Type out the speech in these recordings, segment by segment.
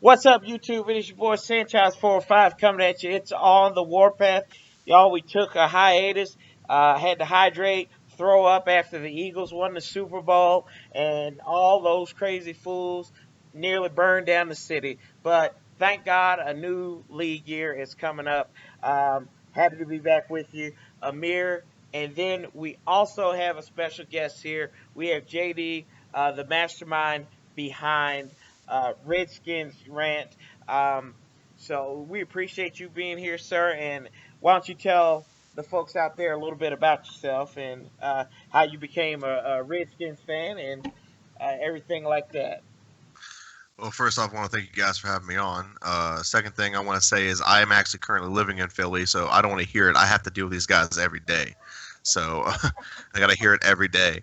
What's up, YouTube? It is your boy Sanchez 405 coming at you. It's on the warpath. Y'all, we took a hiatus, had to hydrate, throw up after the Eagles won the Super Bowl, and all those crazy fools nearly burned down the city. But thank God a new league year is coming up. Happy to be back with you, Amir. And then we also have a special guest here. We have JD, the mastermind behind Redskins Rant. So we appreciate you being here, sir. And why don't you tell the folks out there a little bit about yourself and how you became a Redskins fan and everything like that. Well, first off, I want to thank you guys for having me on. Second thing I want to say is I am actually currently living in Philly, so I don't want to hear it. I have to deal with these guys every day. So I got to hear it every day.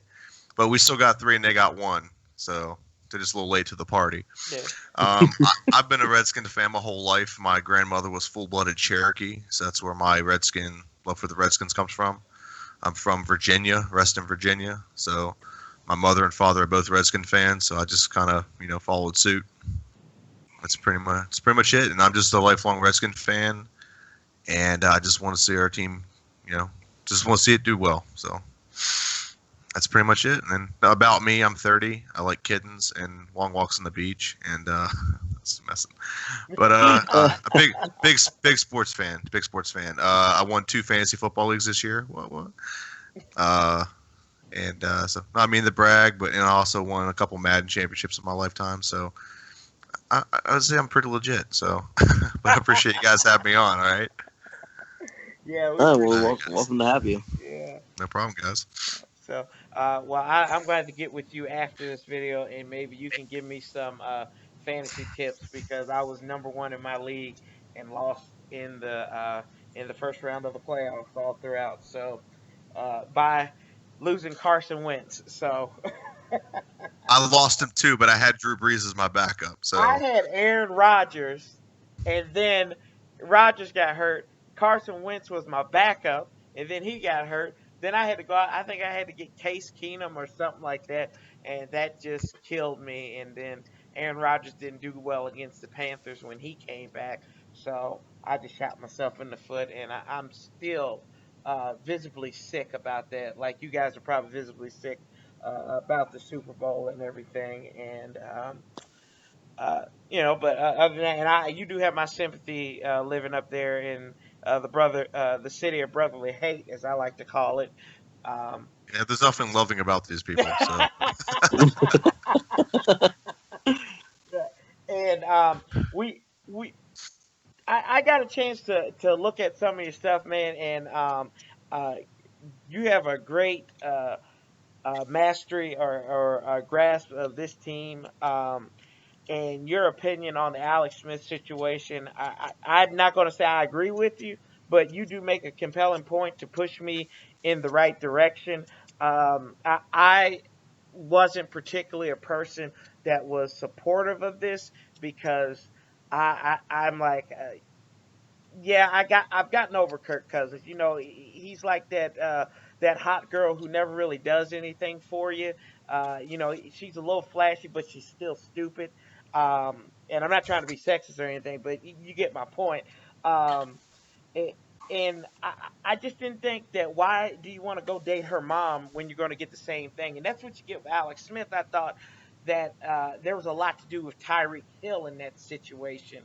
But we still got three and they got one. So they're just a little late to the party. Yeah. I've been a Redskin fan my whole life. My grandmother was full-blooded Cherokee, so that's where my Redskin love for the Redskins comes from. I'm from Virginia, Reston, Virginia. So my mother and father are both Redskin fans, so I just kind of followed suit. That's pretty much it. And I'm just a lifelong Redskin fan, and I just want to see our team, just want to see it do well. So that's pretty much it. And then about me, I'm 30. I like kittens and long walks on the beach, and that's messing. But a big sports fan. Big sports fan. I won 2 fantasy football leagues this year. What? Uh, so not mean to brag, but I also won a couple Madden championships in my lifetime. So I would say I'm pretty legit. So, but I appreciate you guys having me on. All right, Yeah, we Oh, appreciate welcome to have you. it. no problem, guys. So, I'm glad to get with you after this video, and maybe you can give me some fantasy tips because I was number one in my league and lost in the first round of the playoffs all throughout. So, by losing Carson Wentz. So, I lost him too, but I had Drew Brees as my backup. I So had Aaron Rodgers, and then Rodgers got hurt. Carson Wentz was my backup, and then he got hurt. Then I had to go out. I think I had to get Case Keenum or something like that, and that just killed me. And then Aaron Rodgers didn't do well against the Panthers when he came back, so I just shot myself in the foot, and I'm still visibly sick about that. Like you guys are probably visibly sick about the Super Bowl and everything, and but other than that, and you do have my sympathy living up there in the city of brotherly hate, as I like to call it. Um, yeah, there's nothing loving about these people. So and we I got a chance to look at some of your stuff, man, and uh, you have a great mastery or grasp of this team. And your opinion on the Alex Smith situation. I'm not going to say I agree with you, but you do make a compelling point to push me in the right direction. I wasn't particularly a person that was supportive of this because I'm like, yeah, I've gotten over Kirk Cousins. You know, he's like that hot girl who never really does anything for you. She's a little flashy, but she's still stupid. And I'm not trying to be sexist or anything, but you get my point. Um, a- and I just didn't think that why do you want to go date her mom when you're going to get the same thing? And that's what you get with Alex Smith. I thought that there was a lot to do with Tyreek Hill in that situation.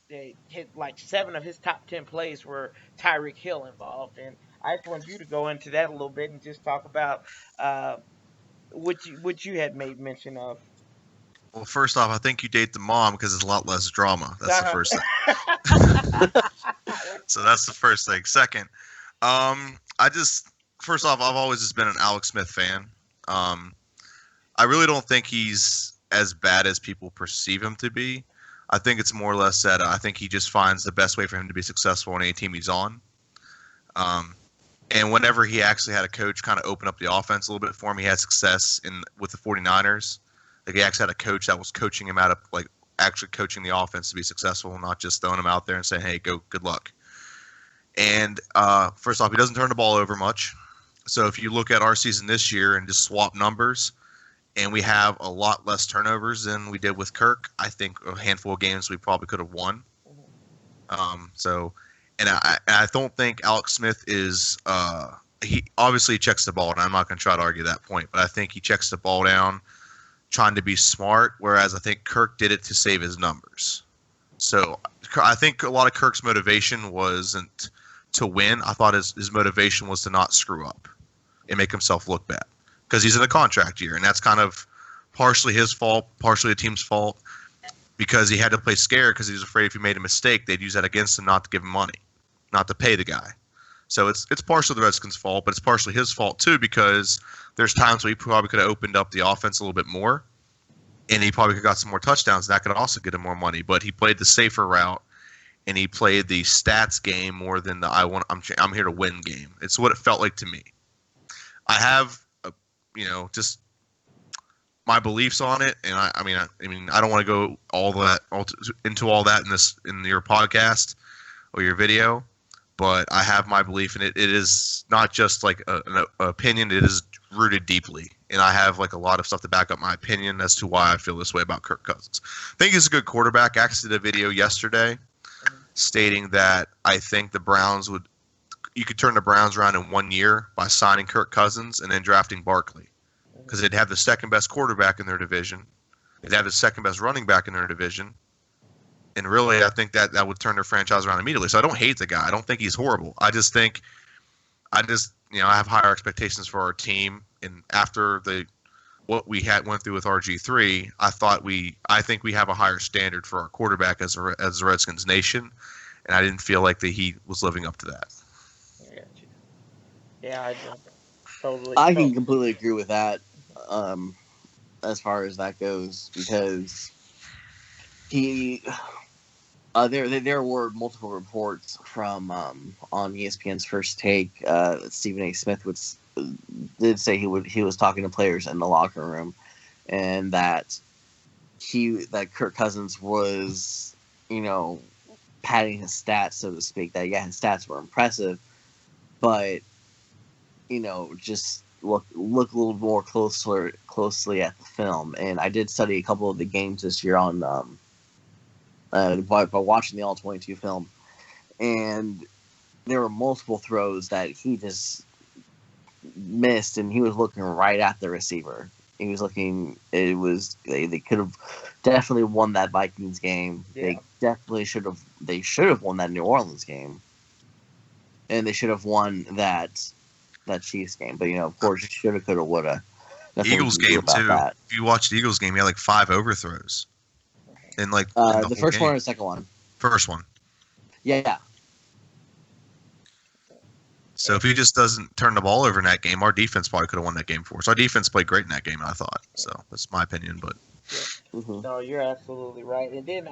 They hit like 7 of his top 10 plays were Tyreek Hill involved, and I just wanted you to go into that a little bit and just talk about uh, what you had made mention of. well, first off, I think you date the mom because it's a lot less drama. That's the first thing. So that's the first thing. Second, I just first off, I've always just been an Alex Smith fan. Um, I really don't think he's as bad as people perceive him to be. I think it's more or less that I think he just finds the best way for him to be successful on any team he's on. Um, and whenever he actually had a coach kind of open up the offense a little bit for him, he had success in with the 49ers. Like he actually had a coach that was coaching him out of like actually coaching the offense to be successful, not just throwing him out there and saying, "Hey, go, good luck." And first off, he doesn't turn the ball over much. So if you look at our season this year and just swap numbers, and we have a lot less turnovers than we did with Kirk. I think a handful of games we probably could have won. So, and I don't think Alex Smith is. He obviously checks the ball, and I'm not going to try to argue that point. But I think he checks the ball down, trying to be smart. Whereas I think Kirk did it to save his numbers. So I think a lot of Kirk's motivation wasn't to win. I thought his motivation was to not screw up and make himself look bad because he's in a contract year, and that's kind of partially his fault, partially the team's fault, because he had to play scared because he was afraid if he made a mistake, they'd use that against him not to give him money, not to pay the guy. So it's partially the Redskins' fault, but it's partially his fault too because there's times where he probably could have opened up the offense a little bit more, and he probably could have got some more touchdowns. And that could also get him more money. But he played the safer route, and he played the stats game more than the I'm here to win game. It's what it felt like to me. I have, just my beliefs on it, and I mean, I don't want to go into all that in your podcast or your video. But I have my belief in it. It is not just like an opinion. It is rooted deeply. And I have like a lot of stuff to back up my opinion as to why I feel this way about Kirk Cousins. I think he's a good quarterback. I actually did a video yesterday stating that I think you could turn the Browns around in 1 year by signing Kirk Cousins and then drafting Barkley. Because they'd have the second best quarterback in their division. They'd have the second best running back in their division. And really, I think that would turn their franchise around immediately. So I don't hate the guy. I don't think he's horrible. I have higher expectations for our team. And after what we went through with RG3, I think we have a higher standard for our quarterback as the Redskins nation. And I didn't feel like that he was living up to that. Yeah, I totally. I can completely agree with that. As far as that goes, because there were multiple reports from on ESPN's First Take. Stephen A. Smith did say he was talking to players in the locker room, and that Kirk Cousins was, padding his stats, so to speak. That his stats were impressive, but just look a little more closely at the film. And I did study a couple of the games this year on by watching the All 22 film, and there were multiple throws that he just missed, and he was looking right at the receiver. He was looking. It was they could have definitely won that Vikings game. Yeah. They definitely should have. They should have won that New Orleans game, and they should have won that Chiefs game. But of course, shoulda, coulda, woulda. Eagles game too. That. If you watch the Eagles game, he had like 5 overthrows. In like the first one or the second one? First one. Yeah. So if he just doesn't turn the ball over in that game, our defense probably could have won that game for us. Our defense played great in that game, I thought. So that's my opinion. But No, you're absolutely right. And then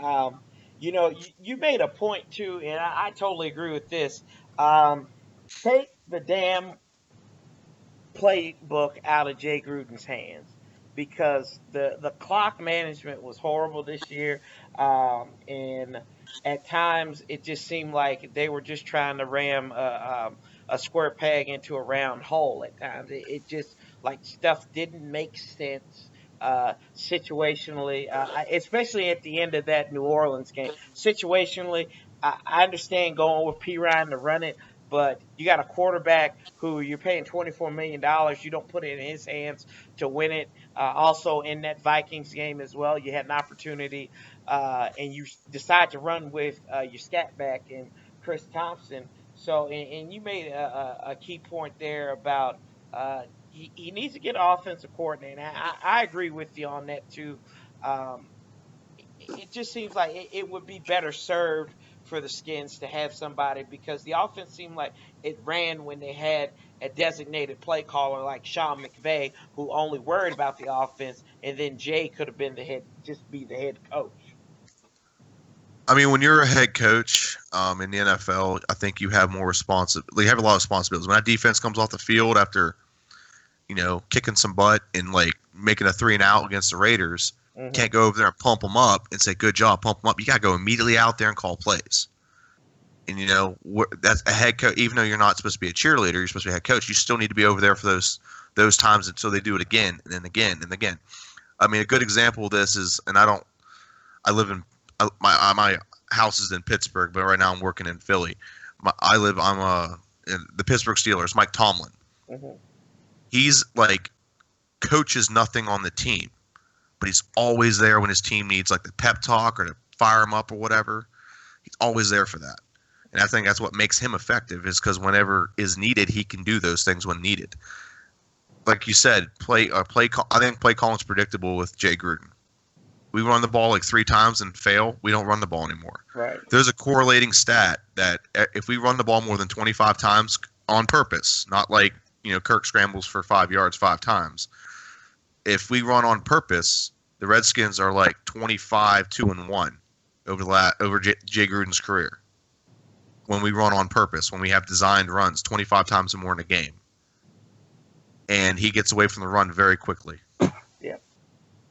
you made a point too, and I totally agree with this. Take the damn playbook out of Jay Gruden's hands, because the clock management was horrible this year, and at times it just seemed like they were just trying to ram a square peg into a round hole. At times it just, like, stuff didn't make sense situationally, especially at the end of that New Orleans game. Situationally, I understand going with P. Ryan to run it, but you got a quarterback who you're paying $24 million. You don't put it in his hands to win it. Also, in that Vikings game as well, you had an opportunity, and you decide to run with your scat back and Chris Thompson. So, and you made a key point there about he needs to get an offensive coordinator. I agree with you on that too. It just seems like it would be better served for the Skins to have somebody, because the offense seemed like it ran when they had a designated play caller like Sean McVay, who only worried about the offense, and then Jay could have been the head coach. I mean, when you're a head coach in the NFL, I think you have more responsibility. You have a lot of responsibilities. When that defense comes off the field after, kicking some butt and like making a 3-and-out against the Raiders, can't go over there and pump them up and say, good job, pump them up. You got to go immediately out there and call plays. And, that's a head coach. Even though you're not supposed to be a cheerleader, you're supposed to be a head coach. You still need to be over there for those those times until they do it again and then again and again. I mean, a good example of this is, and I live in my house is in Pittsburgh, but right now I'm working in Philly. I'm in the Pittsburgh Steelers. Mike Tomlin. Mm-hmm. He's like coaches nothing on the team, but he's always there when his team needs like the pep talk or to fire him up or whatever. He's always there for that. And I think that's what makes him effective is because whenever is needed, he can do those things when needed. Like you said, I think play calling's predictable with Jay Gruden. We run the ball like 3 times and fail. We don't run the ball anymore. Right. There's a correlating stat that if we run the ball more than 25 times on purpose, not like Kirk scrambles for 5 yards 5 times. If we run on purpose, the Redskins are like 25-2-1 over Jay Gruden's career. When we run on purpose, when we have designed runs 25 times or more in a game. And he gets away from the run very quickly. Yeah.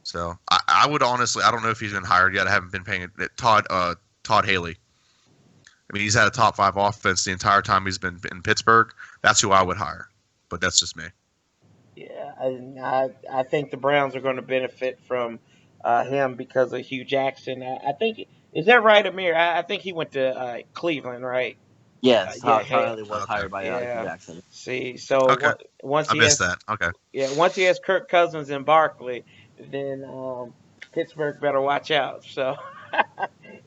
So I would honestly, I don't know if he's been hired yet. I haven't been paying it. Todd Haley. I mean, he's had a top 5 offense the entire time he's been in Pittsburgh. That's who I would hire. But that's just me. Yeah, I think the Browns are going to benefit from him because of Hugh Jackson. I think, is that right, Amir? I think he went to Cleveland, right? Yes, Yeah, Haley was okay. hired by yeah. Jackson. See, so Okay. once I he missed has, that. Okay. yeah, once he has Kirk Cousins and Barkley, then Pittsburgh better watch out. So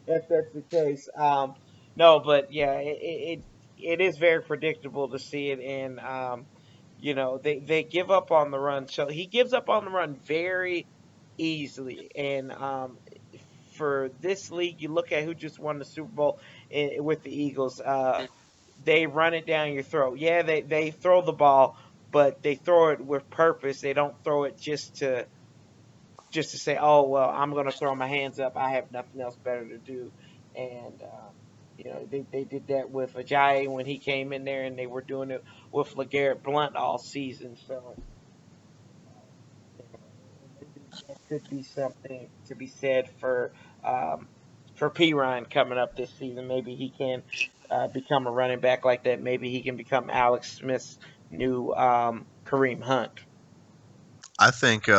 if that's the case, no, but yeah, it is very predictable to see it, and they give up on the run. So he gives up on the run very easily, and for this league, you look at who just won the Super Bowl with the Eagles. They run it down your throat. Yeah, they throw the ball, but they throw it with purpose. They don't throw it just to say, oh well, I'm going to throw my hands up. I have nothing else better to do. And they did that with Ajayi when he came in there, and they were doing it with LeGarrette Blount all season. So maybe that could be something to be said for P Ryan coming up this season. Maybe he can become a running back like that. Maybe he can become Alex Smith's new Kareem Hunt. I think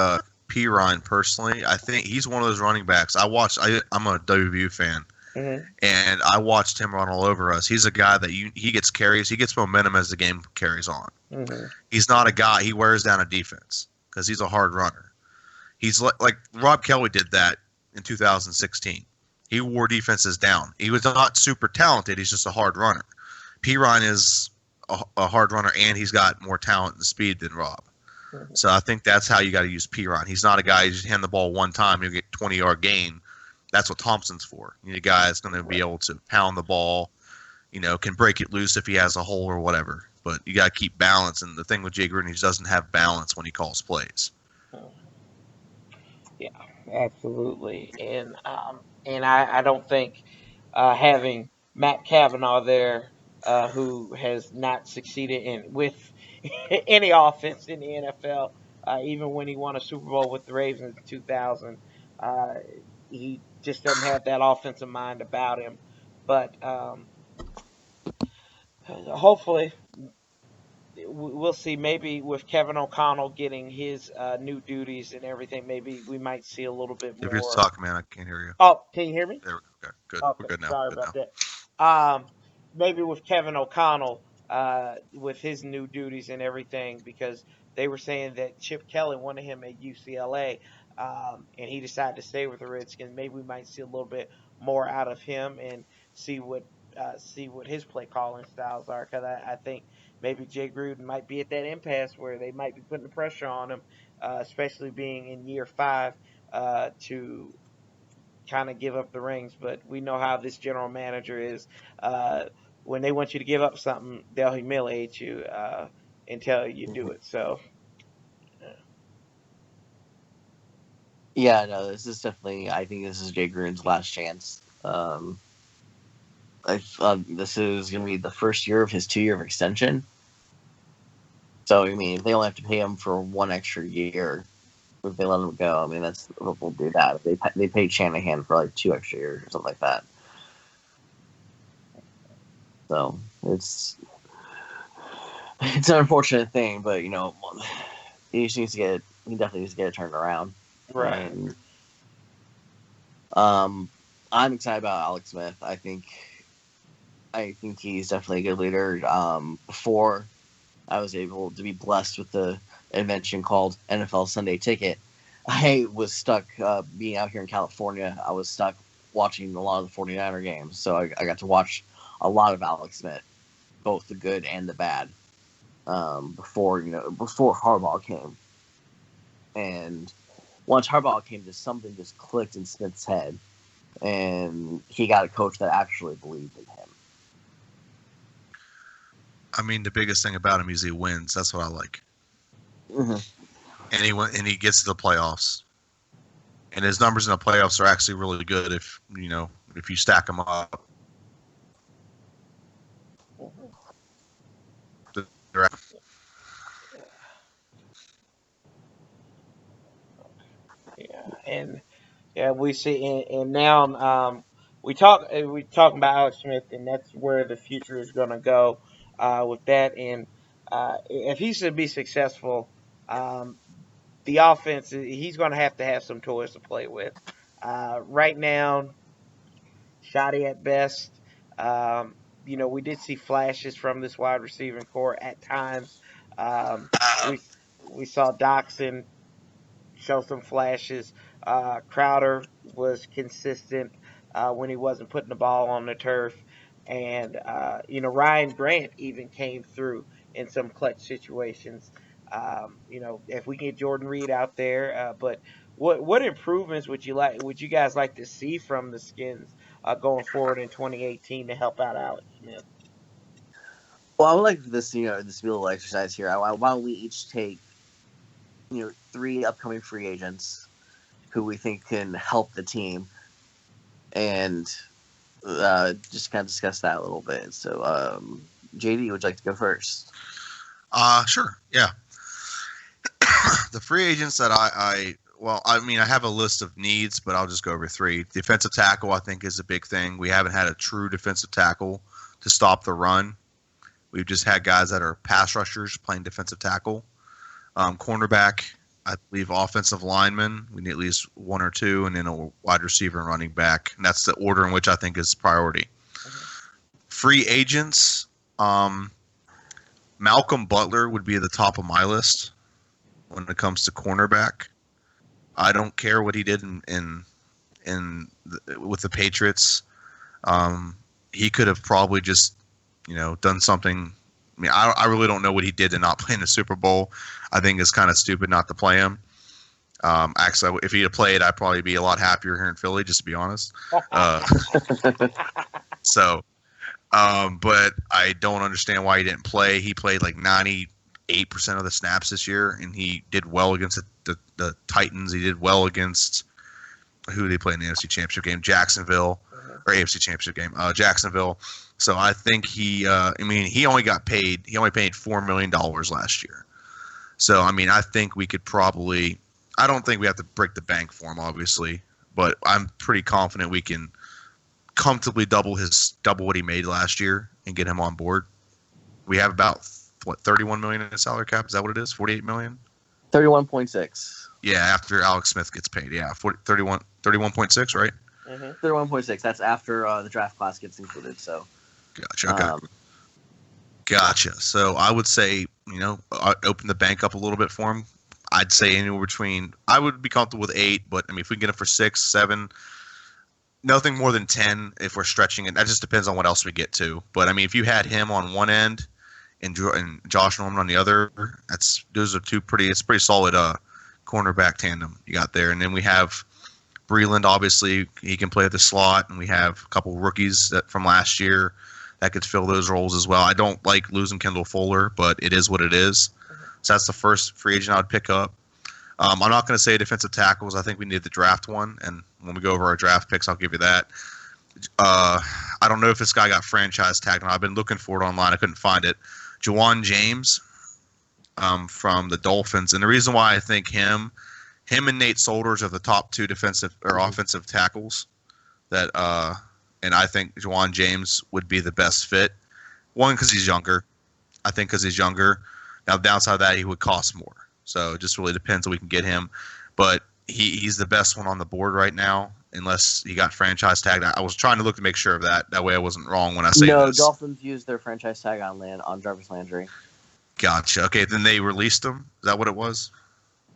P. Ryan personally, I think he's one of those running backs. I'm a WVU fan, Mm-hmm. and I watched him run all over us. He's a guy that he gets carries. He gets momentum as the game carries on. Mm-hmm. He's not a guy. He wears down a defense because he's a hard runner. He's like Rob Kelly did that in 2016. He wore defenses down. He was not super talented. He's just a hard runner. P. Ryan is a hard runner, and he's got more talent and speed than Rob. Mm-hmm. So I think that's how you got to use P. Ryan. He's not a guy you just hand the ball one time, you'll get 20-yard gain. That's what Thompson's for. You need a guy that's going to be able to pound the ball, can break it loose if he has a hole or whatever. But you got to keep balance. And the thing with Jay Gruden, he doesn't have balance when he calls plays. Yeah, absolutely. And I don't think having Matt Cavanaugh there, who has not succeeded with any offense in the NFL, even when he won a Super Bowl with the Ravens in 2000, uh, he just doesn't have that offensive mind about him. But hopefully, we'll see. Maybe with Kevin O'Connell getting his new duties and everything, maybe we might see a little bit If you're more. talking, man, I can't hear you. Oh, can you hear me? There we go. Okay, good. Okay, We're good now. sorry Good about now. that. Maybe with Kevin O'Connell, with his new duties and everything, because they were saying that Chip Kelly wanted him at UCLA, and he decided to stay with the Redskins. Maybe we might see a little bit more out of him and see what his play calling styles are. Because I think maybe Jay Gruden might be at that impasse where they might be putting the pressure on him, especially being in year 5, to kind of give up the reins. But we know how this general manager is. When they want you to give up something, they'll humiliate you until you do it. So, Yeah, no, this is definitely. I think this is Jay Gruden's last chance. This is going to be the first year of his 2-year extension. So I mean, if they only have to pay him for 1 extra year, if they let him go, I mean, that's we'll do that. They paid Shanahan for like 2 extra years or something like that. So it's an unfortunate thing, but he just needs to get. He definitely needs to get it turned around. Right. And I'm excited about Alex Smith. I think he's definitely a good leader. Before I was able to be blessed with the invention called NFL Sunday Ticket, I was stuck being out here in California. I was stuck watching a lot of the 49er games, so I got to watch a lot of Alex Smith, both the good and the bad. Before Harbaugh came, and once Harbaugh came, something just clicked in Smith's head, and he got a coach that actually believed in him. I mean, the biggest thing about him is he wins. That's what I like. Mm-hmm. And he gets to the playoffs, and his numbers in the playoffs are actually really good if you stack them up. Yeah, and yeah, we see, and now we talking about Alex Smith, and that's where the future is going to go with that. And if he's to be successful, um, the offense he's going to have some toys to play with. Right now, shoddy at best. We did see flashes from this wide receiving core at times. We we saw Doxson show some flashes. Crowder was consistent when he wasn't putting the ball on the turf, and Ryan Grant even came through in some clutch situations. If we get Jordan Reed out there, but what improvements would you like? Would you guys like to see from the Skins going forward in 2018 to help out Alex Smith? Well, I would like this, this little exercise here. Why don't we each take, 3 upcoming free agents who we think can help the team, and just kind of discuss that a little bit. So, JD, would you like to go first? Sure. Yeah. The free agents that I have a list of needs, but I'll just go over 3. Defensive tackle, I think, is a big thing. We haven't had a true defensive tackle to stop the run. We've just had guys that are pass rushers playing defensive tackle. Cornerback, I believe offensive lineman. We need at least 1 or 2, and then a wide receiver and running back. And that's the order in which I think is priority. Free agents, Malcolm Butler would be at the top of my list when it comes to cornerback. I don't care what he did with the Patriots. He could have probably just done something. I mean, I really don't know what he did to not play in the Super Bowl. I think it's kind of stupid not to play him. Actually, if he had played, I'd probably be a lot happier here in Philly, just to be honest. But I don't understand why he didn't play. He played like 98% of the snaps this year, and he did well against the Titans. He did well against who did he play in the NFC Championship game? Jacksonville, or AFC Championship game? Jacksonville. So I think he only paid $4 million last year. So, I mean, I think we could probably – I don't think we have to break the bank for him, obviously, but I'm pretty confident we can comfortably double what he made last year and get him on board. We have about, $31 million in the salary cap? Is that what it is? $48 million? 31.6. Yeah, after Alex Smith gets paid. Yeah, 31.6, right? 31.6. That's after the draft class gets included, so. Gotcha. Okay. Gotcha. So I would say, open the bank up a little bit for him. I'd say anywhere between. I would be comfortable with 8, but I mean, if we can get him for 6, 7, nothing more than 10 if we're stretching it. That just depends on what else we get to. But I mean, if you had him on one end and Josh Norman on the other, those are two pretty. It's pretty solid cornerback tandem you got there. And then we have Breland. Obviously, he can play at the slot, and we have a couple rookies from last year that could fill those roles as well. I don't like losing Kendall Fuller, but it is what it is. So that's the first free agent I would pick up. I'm not going to say defensive tackles. I think we need the draft one, and when we go over our draft picks, I'll give you that. I don't know if this guy got franchise tagged. I've been looking for it online. I couldn't find it. Juwan James from the Dolphins, and the reason why I think him and Nate Solters are the top 2 defensive or offensive tackles that and I think Juwan James would be the best fit. One, because he's younger. I think because he's younger. Now, the downside of that, he would cost more. So it just really depends if we can get him. But he's the best one on the board right now, unless he got franchise tagged. I was trying to look to make sure of that. That way I wasn't wrong when I say No, this. Dolphins used their franchise tag on Jarvis Landry. Gotcha. Okay, then they released him. Is that what it was?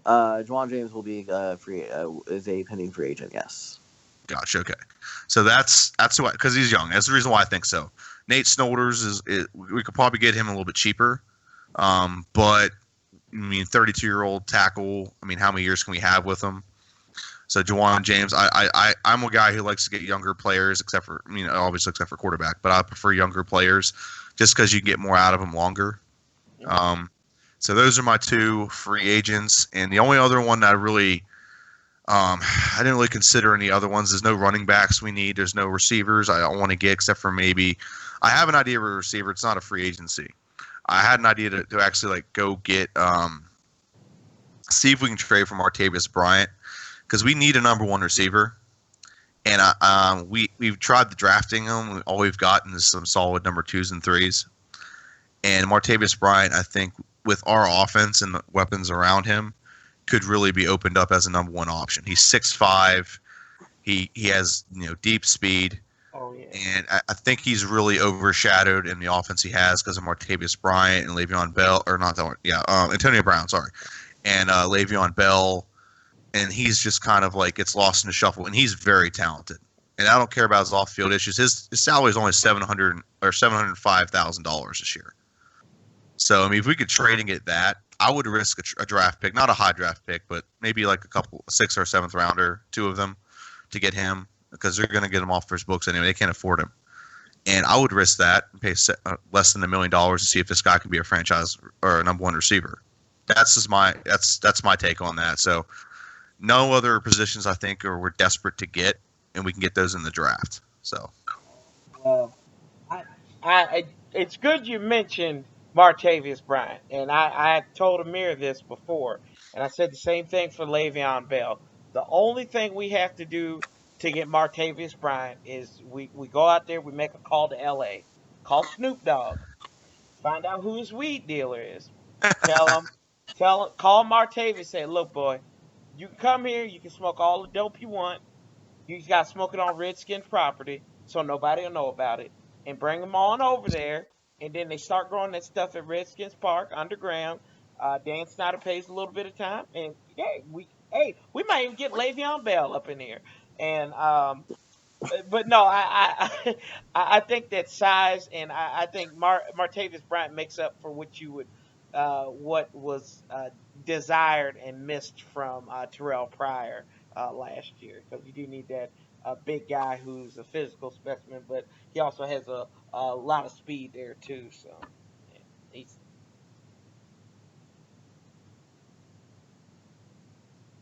Juwan James will be is a pending free agent. Yes. Gotcha. Okay, so that's why, because he's young. That's the reason why I think so. Nate Snolders we could probably get him a little bit cheaper, but I mean, 32-year-old tackle. I mean, how many years can we have with him? So Juwan James, I'm a guy who likes to get younger players, except for obviously except for quarterback, but I prefer younger players just because you can get more out of them longer. So those are my two free agents, and the only other one that I didn't really consider any other ones. There's no running backs we need. There's no receivers I don't want to get, except for maybe I have an idea of a receiver. It's not a free agency. I had an idea to actually go get see if we can trade for Martavis Bryant, because we need a number one receiver, and we've tried the drafting them. All we've gotten is some solid number 2s and 3s, and Martavis Bryant, I think, with our offense and the weapons around him, could really be opened up as a number one option. He's 6'5". He has deep speed. Oh yeah. And I think he's really overshadowed in the offense he has because of Martavis Bryant and Le'Veon Bell, or not that, Antonio Brown, sorry, and Le'Veon Bell, and he's just kind of like gets lost in the shuffle. And he's very talented, and I don't care about his off-field issues. His salary is only $705,000 this year. So I mean, if we could trade and get that, I would risk a draft pick, not a high draft pick, but maybe like a couple 6th or 7th rounder, 2 of them, to get him, because they're going to get him off first books anyway. They can't afford him. And I would risk that and pay less than $1 million to see if this guy can be a franchise or a number one receiver. That's my take on that. So no other positions I think we're desperate to get, and we can get those in the draft. So It's good you mentioned Martavius Bryant, and I told Amir this before, and I said the same thing for Le'Veon Bell. The only thing we have to do to get Martavius Bryant is we go out there, we make a call to L.A., call Snoop Dogg, find out who his weed dealer is, call Martavius, say, look, boy, you can come here, you can smoke all the dope you want. You just got to smoke it on Redskins property so nobody will know about it. And bring them on over there. And then they start growing that stuff at Redskins Park underground. Dan Snyder pays a little bit of time. And we might even get Le'Veon Bell up in here. And but no, I think that size, and I think Martavis Bryant makes up for what was desired and missed from Terrell Pryor last year, because you do need that big guy who's a physical specimen, but he also has a lot of speed there too. So yeah, he's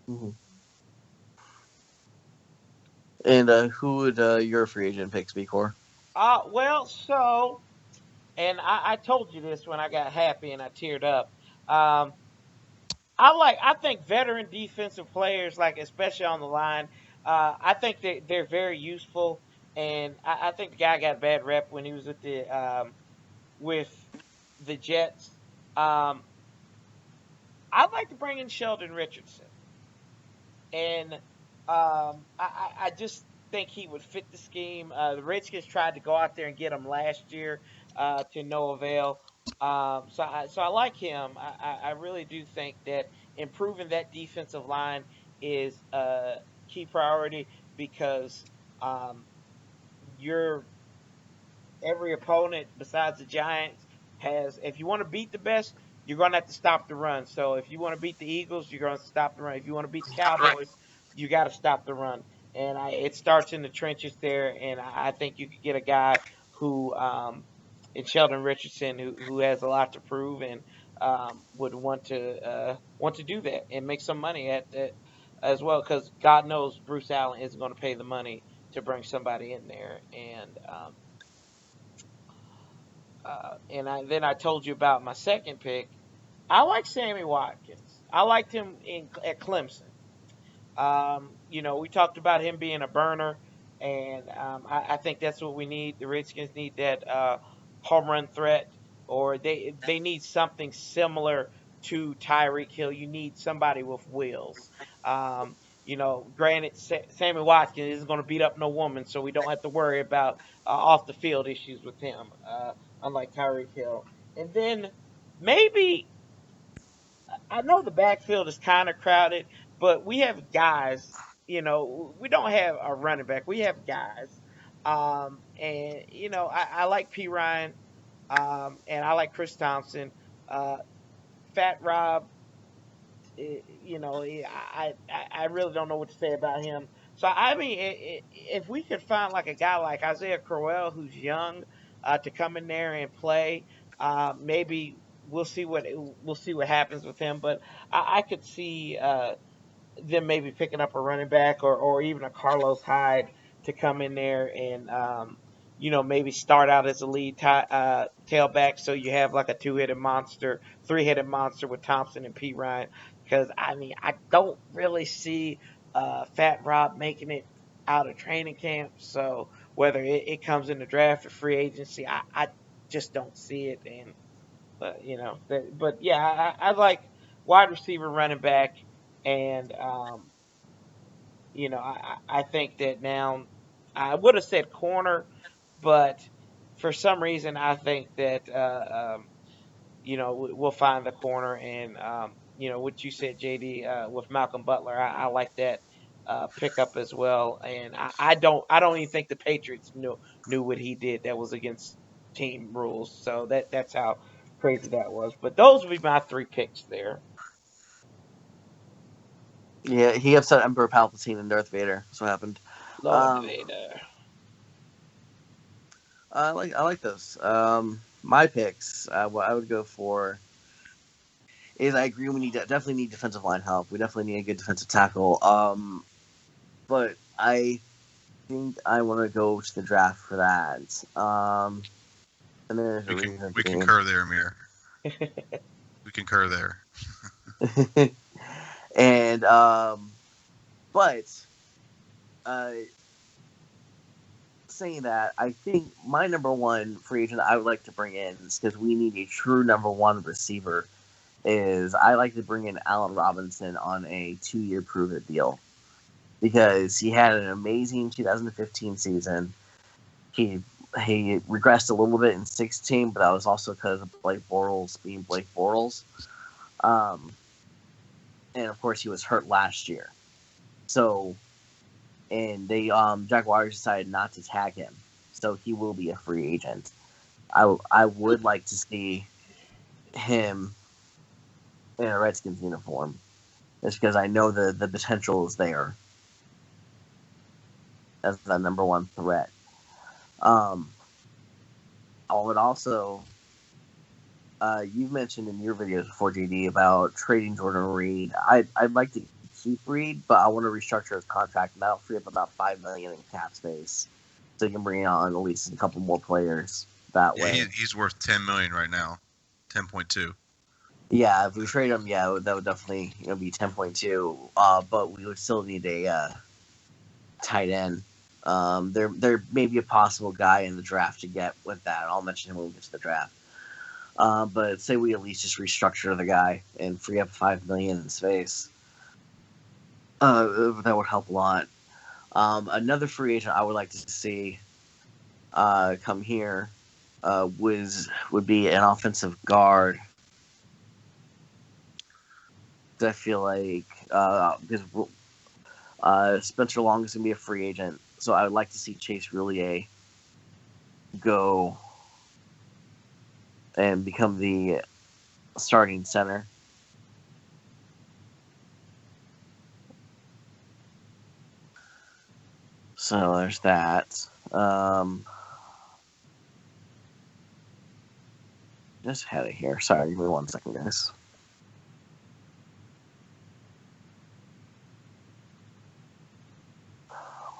Mm-hmm. And who would your free agent picks be for? well, so, and I told you this when I got happy and I teared up. Um, I think veteran defensive players, like especially on the line, I think they're very useful, and I think the guy got a bad rep when he was with the Jets. Um, I'd like to bring in Sheldon Richardson, and I just think he would fit the scheme. The Redskins tried to go out there and get him last year to no avail. So I like him. I really do think that improving that defensive line is a key priority, because um, your every opponent besides the Giants has, if you want to beat the best, you're going to have to stop the run. So if you want to beat the Eagles, you're going to stop the run. If you want to beat the Cowboys, you got to stop the run. And it starts in the trenches there. And I think you could get a guy who, in Sheldon Richardson, who has a lot to prove, and would want to do that and make some money at that as well. Because God knows Bruce Allen isn't going to pay the money to bring somebody in there. Then I told you about my second pick. I like Sammy Watkins. I liked him at Clemson. We talked about him being a burner, and I think that's what we need. The Redskins need that home run threat, or they need something similar to Tyreek Hill. You need somebody with wheels. Granted, Sammy Watkins isn't going to beat up no woman, so we don't have to worry about off the field issues with him, unlike Tyreek Hill. And then maybe I know the backfield is kind of crowded, but we have guys. We don't have a running back. We have guys. And I like P Ryan, and I like Chris Thompson. Uh, Fat Rob, I really don't know what to say about him. So I mean, if we could find like a guy like Isaiah Crowell who's young, to come in there and play, maybe we'll see what happens with him. But I could see them maybe picking up a running back or even a Carlos Hyde to come in there and maybe start out as a lead tailback, so you have like a two-headed monster, three-headed monster with Thompson and P Ryan. Because I mean, I don't really see Fat Rob making it out of training camp. So whether it comes in the draft or free agency, I just don't see it. And but yeah, I like wide receiver, running back, and I think that now I would have said corner, but for some reason I think that we'll find the corner, and what you said, JD, with Malcolm Butler, I like that pickup as well. And I don't even think the Patriots knew what he did. That was against team rules, so that's how crazy that was. But those would be my three picks there. Yeah, he upset Emperor Palpatine and Darth Vader. That's what happened. Lord Um, Vader. I like those. My picks. What I would go for is I agree we definitely need defensive line help. We definitely need a good defensive tackle. But I think I want to go to the draft for that. And then there's a reason We being. concur there, Amir. We concur there. And but uh, saying that, I think my number one free agent I would like to bring in, because we need a true number one receiver, is I like to bring in Allen Robinson on a 2-year prove-it deal, because he had an amazing 2015 season. He regressed a little bit in 16, but that was also because of Blake Bortles being Blake Bortles. And of course he was hurt last year. So, and they Jaguars decided not to tag him, so he will be a free agent. I would like to see him in a Redskins uniform, just because I know the potential is there as the number one threat. I would also, you've mentioned in your videos before, JD, about trading Jordan Reed. I'd like to keep Reed, but I want to restructure his contract, and that'll free up about $5 million in cap space, so you can bring on at least a couple more players that way. He's worth $10 million right now, 10.2. Yeah, if we trade him, that would definitely be 10.2. But we would still need a tight end. There may be a possible guy in the draft to get with that. I'll mention him when we get to the draft. But say we at least just restructure the guy and free up $5 million in space. That would help a lot. Another free agent I would like to see come here would be an offensive guard. I feel like because Spencer Long is going to be a free agent, so I would like to see Chase Roulier go and become the starting center. So there's that. Just had it here. Sorry, give me 1 second, guys.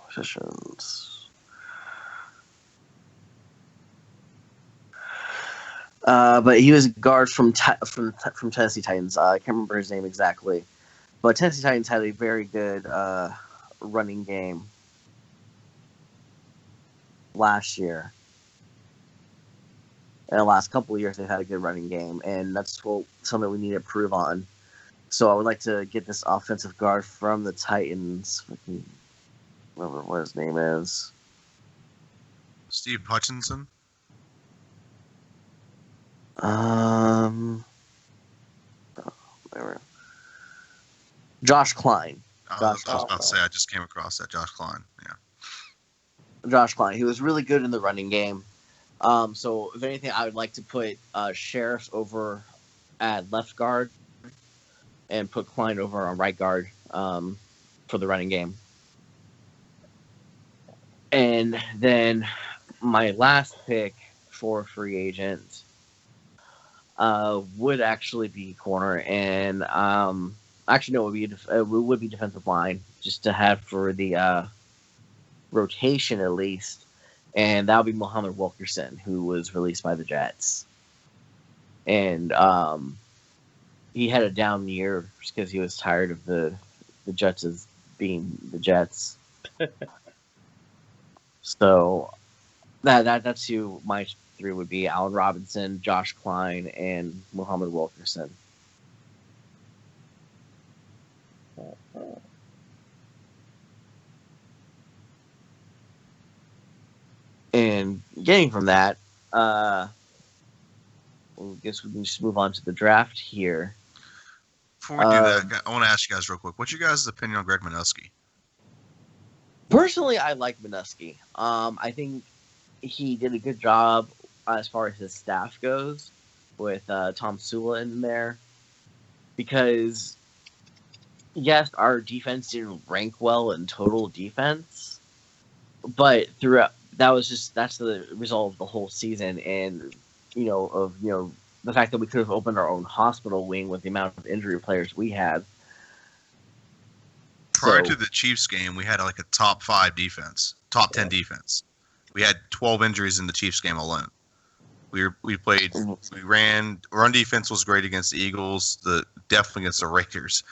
Positions. But he was a guard from Tennessee Titans. I can't remember his name exactly, but Tennessee Titans had a very good running game last year. In the last couple of years, they've had a good running game, and that's something we need to improve on. So I would like to get this offensive guard from the Titans. Remember what his name is. Steve Hutchinson. Josh Klein. I was about to say, I just came across that. Josh Klein. Yeah. Josh Klein. He was really good in the running game. So if anything, I would like to put Sheriff over at left guard and put Klein over on right guard for the running game. And then my last pick for free agent would actually be corner, and actually no, it would be defensive line, just to have for the rotation at least, and that would be Muhammad Wilkerson, who was released by the Jets, and he had a down year just because he was tired of the Jets as being the Jets. So that's who my three would be: Allen Robinson, Josh Klein, and Muhammad Wilkerson. And getting from that, I guess we can just move on to the draft here. Before we do that, I want to ask you guys real quick. What's your guys' opinion on Greg Minuski? Personally, I like Minuski. I think he did a good job as far as his staff goes with Tom Sula in there. Because, yes, our defense didn't rank well in total defense. But throughout, that's the result of the whole season. And, the fact that we could have opened our own hospital wing with the amount of injury players we had. Prior to the Chiefs game, we had like a top 5 defense, top 10 defense. We had 12 injuries in the Chiefs game alone. We ran. Run defense was great against the Eagles. Definitely against the Raiders,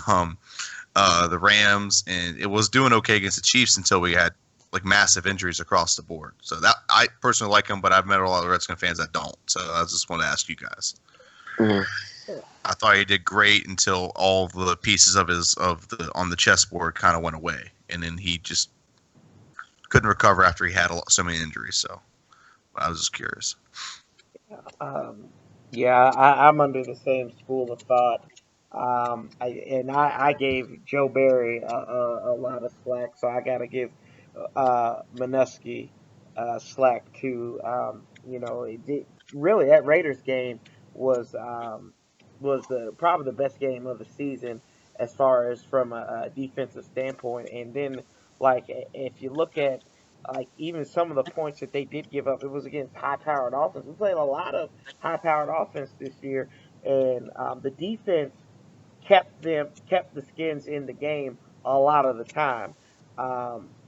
the Rams, and it was doing okay against the Chiefs until we had like massive injuries across the board. So that I personally like him, but I've met a lot of Redskins fans that don't. So I just want to ask you guys. Mm-hmm. I thought he did great until all the pieces on the chessboard kind of went away, and then he just couldn't recover after he had so many injuries. So I was just curious. I'm under the same school of thought. I gave Joe Barry a lot of slack, so I got to give Minuski slack too. Really, that Raiders game was probably the best game of the season as far as from a defensive standpoint. And then, like, if you look at like even some of the points that they did give up, it was against high-powered offense. We played a lot of high-powered offense this year, and the defense kept the Skins in the game a lot of the time.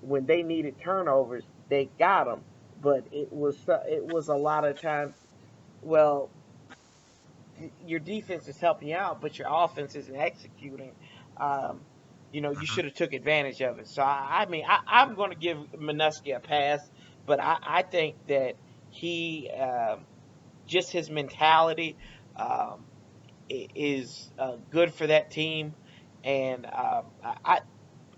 When they needed turnovers, they got them, but it was a lot of times. Well, your defense is helping you out, but your offense isn't executing. You should have took advantage of it. So I'm going to give Minuski a pass, but I think that he just his mentality is good for that team, and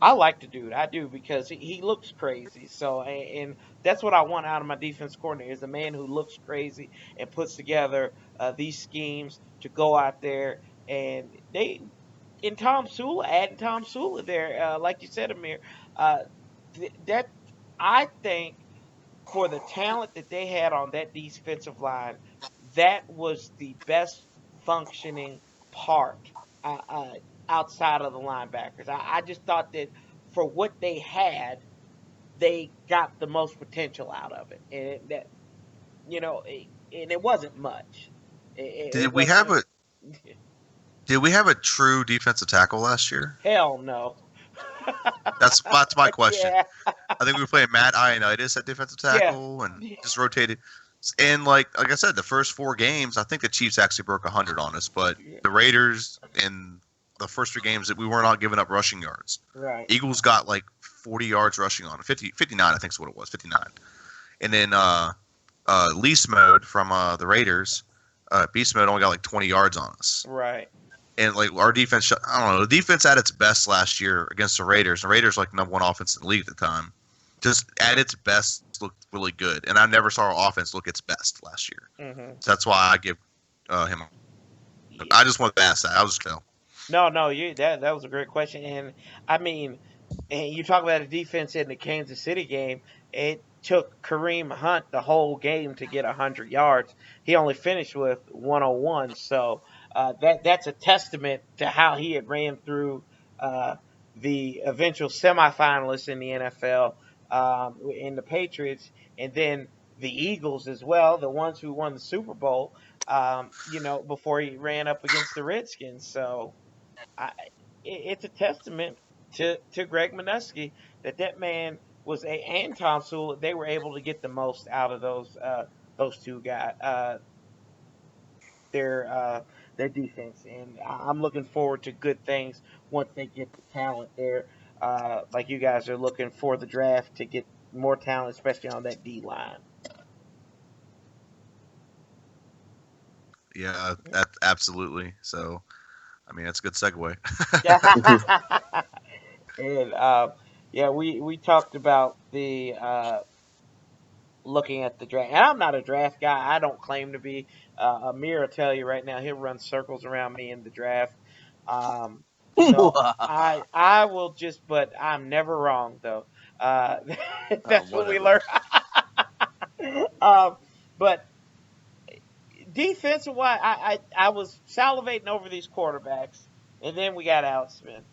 I like the dude. I do, because he looks crazy. So, and that's what I want out of my defense coordinator, is a man who looks crazy and puts together these schemes to go out there. And adding Tom Sula there, like you said, Amir, that I think for the talent that they had on that defensive line, that was the best functioning part outside of the linebackers. I just thought that for what they had, they got the most potential out of it, and and it wasn't much. Did we have a true defensive tackle last year? Hell no. That's my question. Yeah. I think we were playing Matt Ioannidis at defensive tackle and just rotated. And like I said, the first 4 games, I think the Chiefs actually broke 100 on us, but the Raiders in the first 3 games that we were not giving up rushing yards. Right. Eagles got like 40 yards rushing on it. 59, I think is what it was, 59. And then least mode from the Raiders, beast mode only got like 20 yards on us. Right. And like our defense, I don't know, the defense at its best last year against the Raiders. The Raiders like number one offense in the league at the time. Just at its best looked really good, and I never saw our offense look its best last year. Mm-hmm. So that's why I give him. Yeah. I just wanted to ask that. I was just tell. No, that was a great question, and I mean, and you talk about the defense in the Kansas City game. It took Kareem Hunt the whole game to get 100 yards. He only finished with 101. So that's a testament to how he had ran through uh, the eventual semifinalists in the NFL, in the Patriots, and then the Eagles as well, the ones who won the Super Bowl. Before he ran up against the Redskins. So I, it's a testament to Greg Minuski that man was and Tom Sewell. They were able to get the most out of those two guys, their defense, and I'm looking forward to good things once they get the talent there. Like you guys are looking for the draft to get more talent, especially on that D line. Yeah, that absolutely. So, I mean, that's a good segue. And yeah, we talked about the looking at the draft. And I'm not a draft guy. I don't claim to be. Amir will tell you right now. He'll run circles around me in the draft. Um, so I will just. But I'm never wrong though. That's what we Whatever. learn. um, but defensive wise, I was salivating over these quarterbacks, and then we got Alex Smith.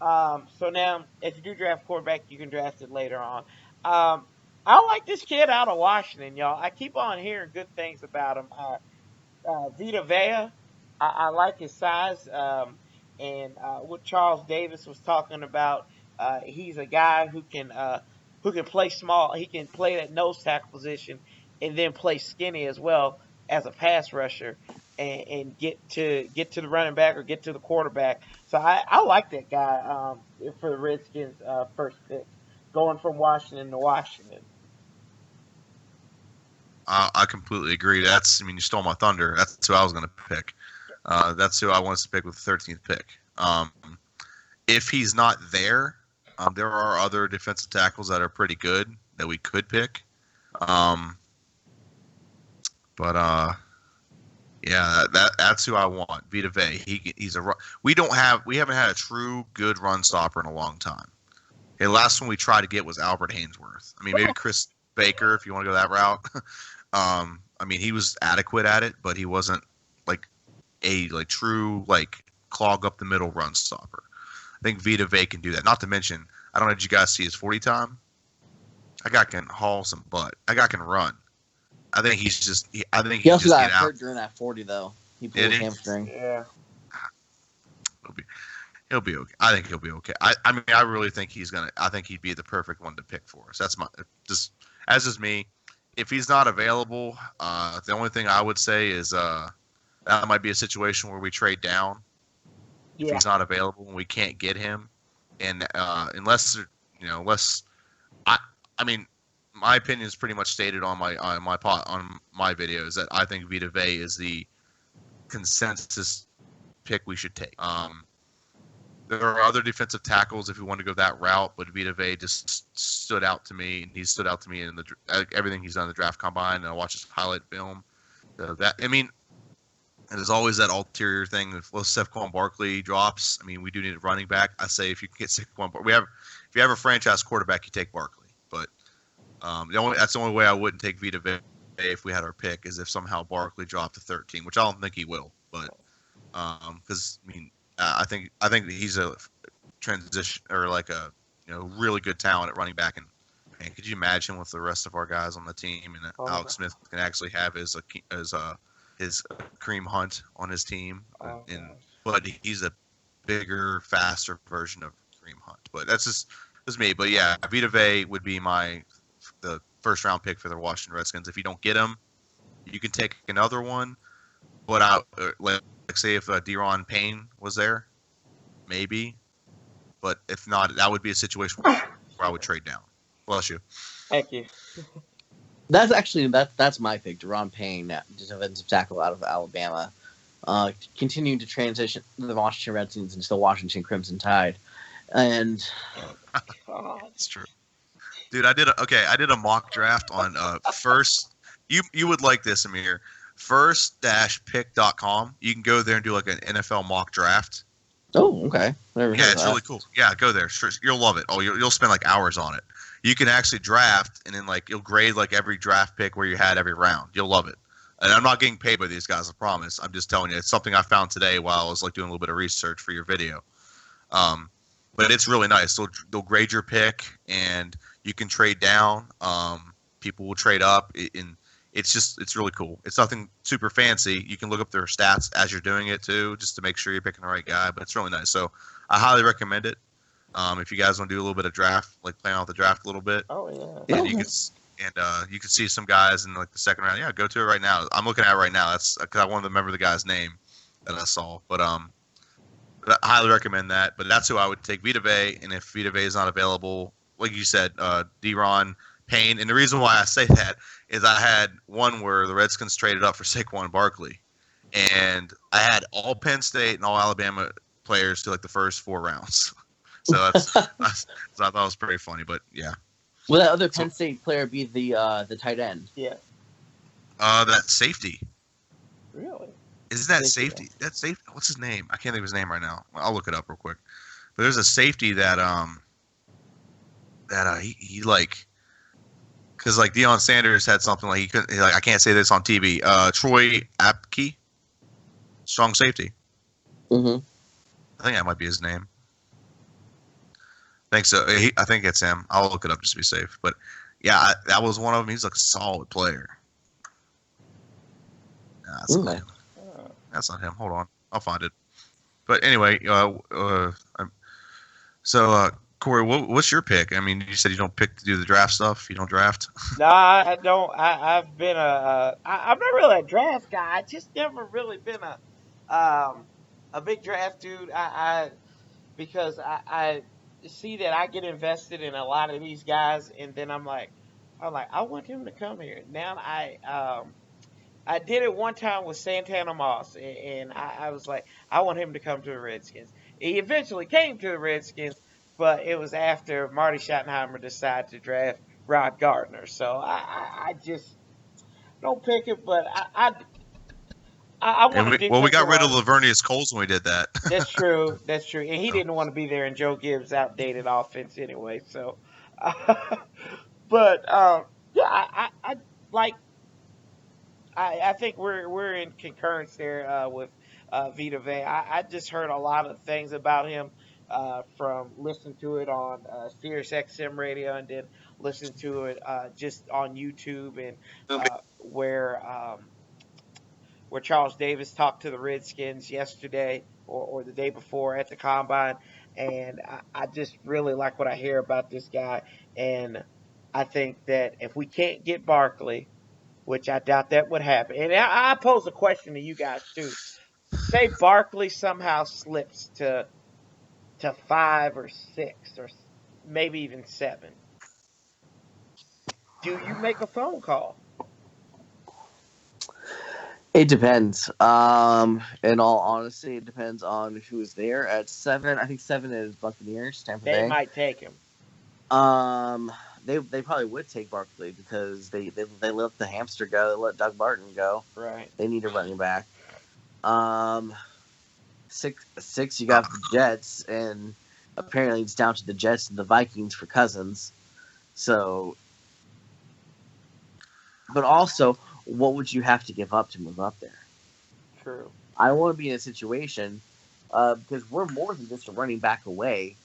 So now, if you do draft quarterback, you can draft it later on. I like this kid out of Washington, y'all. I keep on hearing good things about him. Vita Vea, I like his size. And what Charles Davis was talking about, he's a guy who can play small. He can play that nose tackle position and then play skinny as well as a pass rusher and get to the running back or get to the quarterback. So I like that guy for the Redskins first pick, going from Washington to Washington. I completely agree. I mean, you stole my thunder. That's who I was going to pick. That's who I wanted to pick with the 13th pick. If he's not there, there are other defensive tackles that are pretty good that we could pick. But yeah, that's who I want. Vita Vea. We haven't had a true good run stopper in a long time. The last one we tried to get was Albert Hainsworth. I mean, maybe Chris Baker if you want to go that route. I mean, he was adequate at it, but he wasn't like a true clog up the middle run stopper. I think Vita Vea can do that. Not to mention, I don't know, did you guys see his 40 time? That guy can haul some butt. That guy can run. I think he's just. I think He he also just got get out. hurt during that 40 though. He pulled Did a he? hamstring. Yeah. He'll be okay. I think he'll be okay. I mean, I really think he's gonna. I think he'd be the perfect one to pick for us. That's just me. If he's not available, the only thing I would say is that might be a situation where we trade down. If Yeah. he's not available and we can't get him, and unless I mean, my opinion is pretty much stated on my videos that I think Vita Vea is the consensus pick we should take. There are other defensive tackles if you want to go that route, but Vita Vea just stood out to me, and he stood out to me in everything he's done in the draft combine. And I watched his highlight film. And there's always that ulterior thing. If Saquon Barkley drops, I mean, we do need a running back. I say if you can get Saquon, if you have a franchise quarterback, you take Barkley. But that's the only way I wouldn't take Vita Vea if we had our pick is if somehow Barkley dropped to 13, which I don't think he will. But because I mean. I think he's a transition or really good talent at running back, and could you imagine with the rest of our guys on the team and Alex Smith can actually have his Kareem Hunt on his team, but he's a bigger, faster version of Kareem Hunt. But that's me. But yeah, Vita Vea would be the first round pick for the Washington Redskins. If you don't get him, you can take another one. But say if Deron Payne was there, maybe. But if not, that would be a situation where I would trade down. Bless you. Thank you. That's my pick. Deron Payne, defensive tackle out of Alabama, continuing to transition the Washington Redskins into the Washington Crimson Tide, and God. It's true, dude. I did a mock draft on first. You would like this, Amir. First-pick.com. You can go there and do like an NFL mock draft. oh, okay, never heard Yeah, of it's that. really cool. Yeah, go there. You'll love it. Oh, you'll spend like hours on it. You can actually draft, and then like you'll grade like every draft pick where you had every round. You'll love it. And I'm not getting paid by these guys, I promise. I'm just telling you, it's something I found today while I was like doing a little bit of research for your video. But it's really nice. They'll grade your pick, and you can trade down. People will trade up, and it's really cool. It's nothing super fancy. You can look up their stats as you're doing it too, just to make sure you're picking the right guy. But it's really nice. So I highly recommend it. If you guys want to do a little bit of draft, like playing out the draft a little bit, Oh yeah. and you can see some guys in like the second round. Yeah, go to it right now. I'm looking at it right now. That's because I wanted to remember the guy's name that I saw. But I highly recommend that. But that's who I would take, Vita Vea. And if Vita Vea is not available, like you said, Deron Payne. And the reason why I say that is I had one where the Redskins traded up for Saquon Barkley, and I had all Penn State and all Alabama players to like the first 4 rounds. So so I thought it was pretty funny. But yeah. Will that other Penn State player be the tight end? Yeah. That safety. Really? Isn't that safety? That safety. What's his name? I can't think of his name right now. I'll look it up real quick. But there's a safety that he like, because like Deion Sanders had something like he couldn't, like, I can't say this on TV. Troy Apke, strong safety. Mm-hmm. I think that might be his name. I think so. I think it's him. I'll look it up just to be safe. But yeah, that was one of them. He's like a solid player. Nah, that's not him. That's not him. Hold on, I'll find it. But anyway, so Corey, what's your pick? I mean, you said you don't pick to do the draft stuff. You don't draft. No, I don't. I've been I'm not really a draft guy. I just never really been a big draft dude. Because I see that I get invested in a lot of these guys, and then I'm like, I want him to come here. Now I did it one time with Santana Moss, and I was like, I want him to come to the Redskins. He eventually came to the Redskins, but it was after Marty Schottenheimer decided to draft Rod Gardner. So I just don't pick it, but I want to. We got rid of Lavernius Coles when we did that. That's true. That's true. And he didn't want to be there in Joe Gibbs' outdated offense anyway. So, but yeah, I like. I think we're in concurrence there with Vita Vea. I just heard a lot of things about him from listening to it on Sirius XM radio, and then listening to it just on YouTube, and where Charles Davis talked to the Redskins yesterday or the day before at the Combine. And I just really like what I hear about this guy. And I think that if we can't get Barkley, which I doubt that would happen, and I pose a question to you guys too. Say Barkley somehow slips to 5 or 6 or maybe even 7. Do you make a phone call? It depends. In all honesty, it depends on who's there. At 7, I think 7 is Buccaneers, Tampa Bay. They might take him. They probably would take Barkley because they let the hamster go. They let Doug Martin go. Right. They need a running back. 6, you got the Jets, and apparently it's down to the Jets and the Vikings for Cousins. So, but also, what would you have to give up to move up there? True. I want to be in a situation because we're more than just a running back away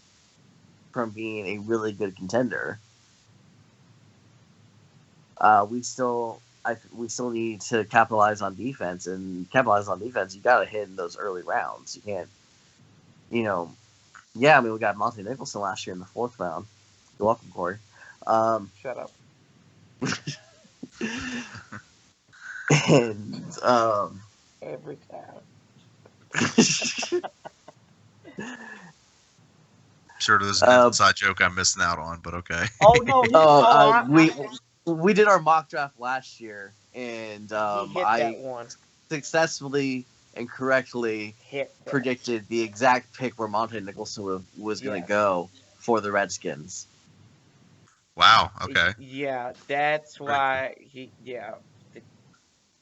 from being a really good contender. We still need to capitalize on defense, and capitalize on defense. You got to hit in those early rounds. You can't, yeah. I mean, we got Monte Nicholson last year in the 4th round. You're welcome, Corey. Shut up. And Every time. Sure, there's an inside joke I'm missing out on, but okay. Oh no! We did our mock draft last year, and He hit that I one. successfully and correctly Hit that. predicted the exact pick where Monte Nicholson was going Yes. to go for the Redskins. Wow. Okay. Yeah, that's Pretty cool. why he. Yeah.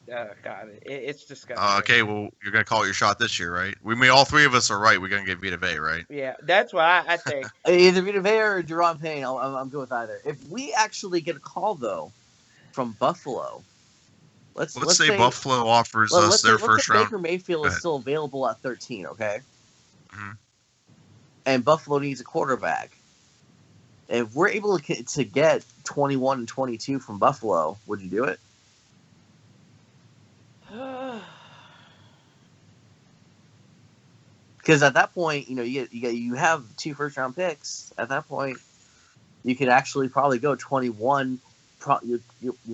God, it's disgusting. Okay. Well, you're gonna call it your shot this year, right? We mean all three of us are right. We're gonna get Vita Vea, right? Yeah, that's why I think. Either Vita Vea or Jerome Payne, I'm good with either. If we actually get a call though from Buffalo, let's Let's say say Buffalo offers let's us say their first round. Baker Mayfield Go is ahead. still available at 13, okay? Mhm. And Buffalo needs a quarterback. If we're able to get 21 and 22 from Buffalo, would you do it? Because at that point, you have 2 first round picks. At that point, you could actually probably go 21. You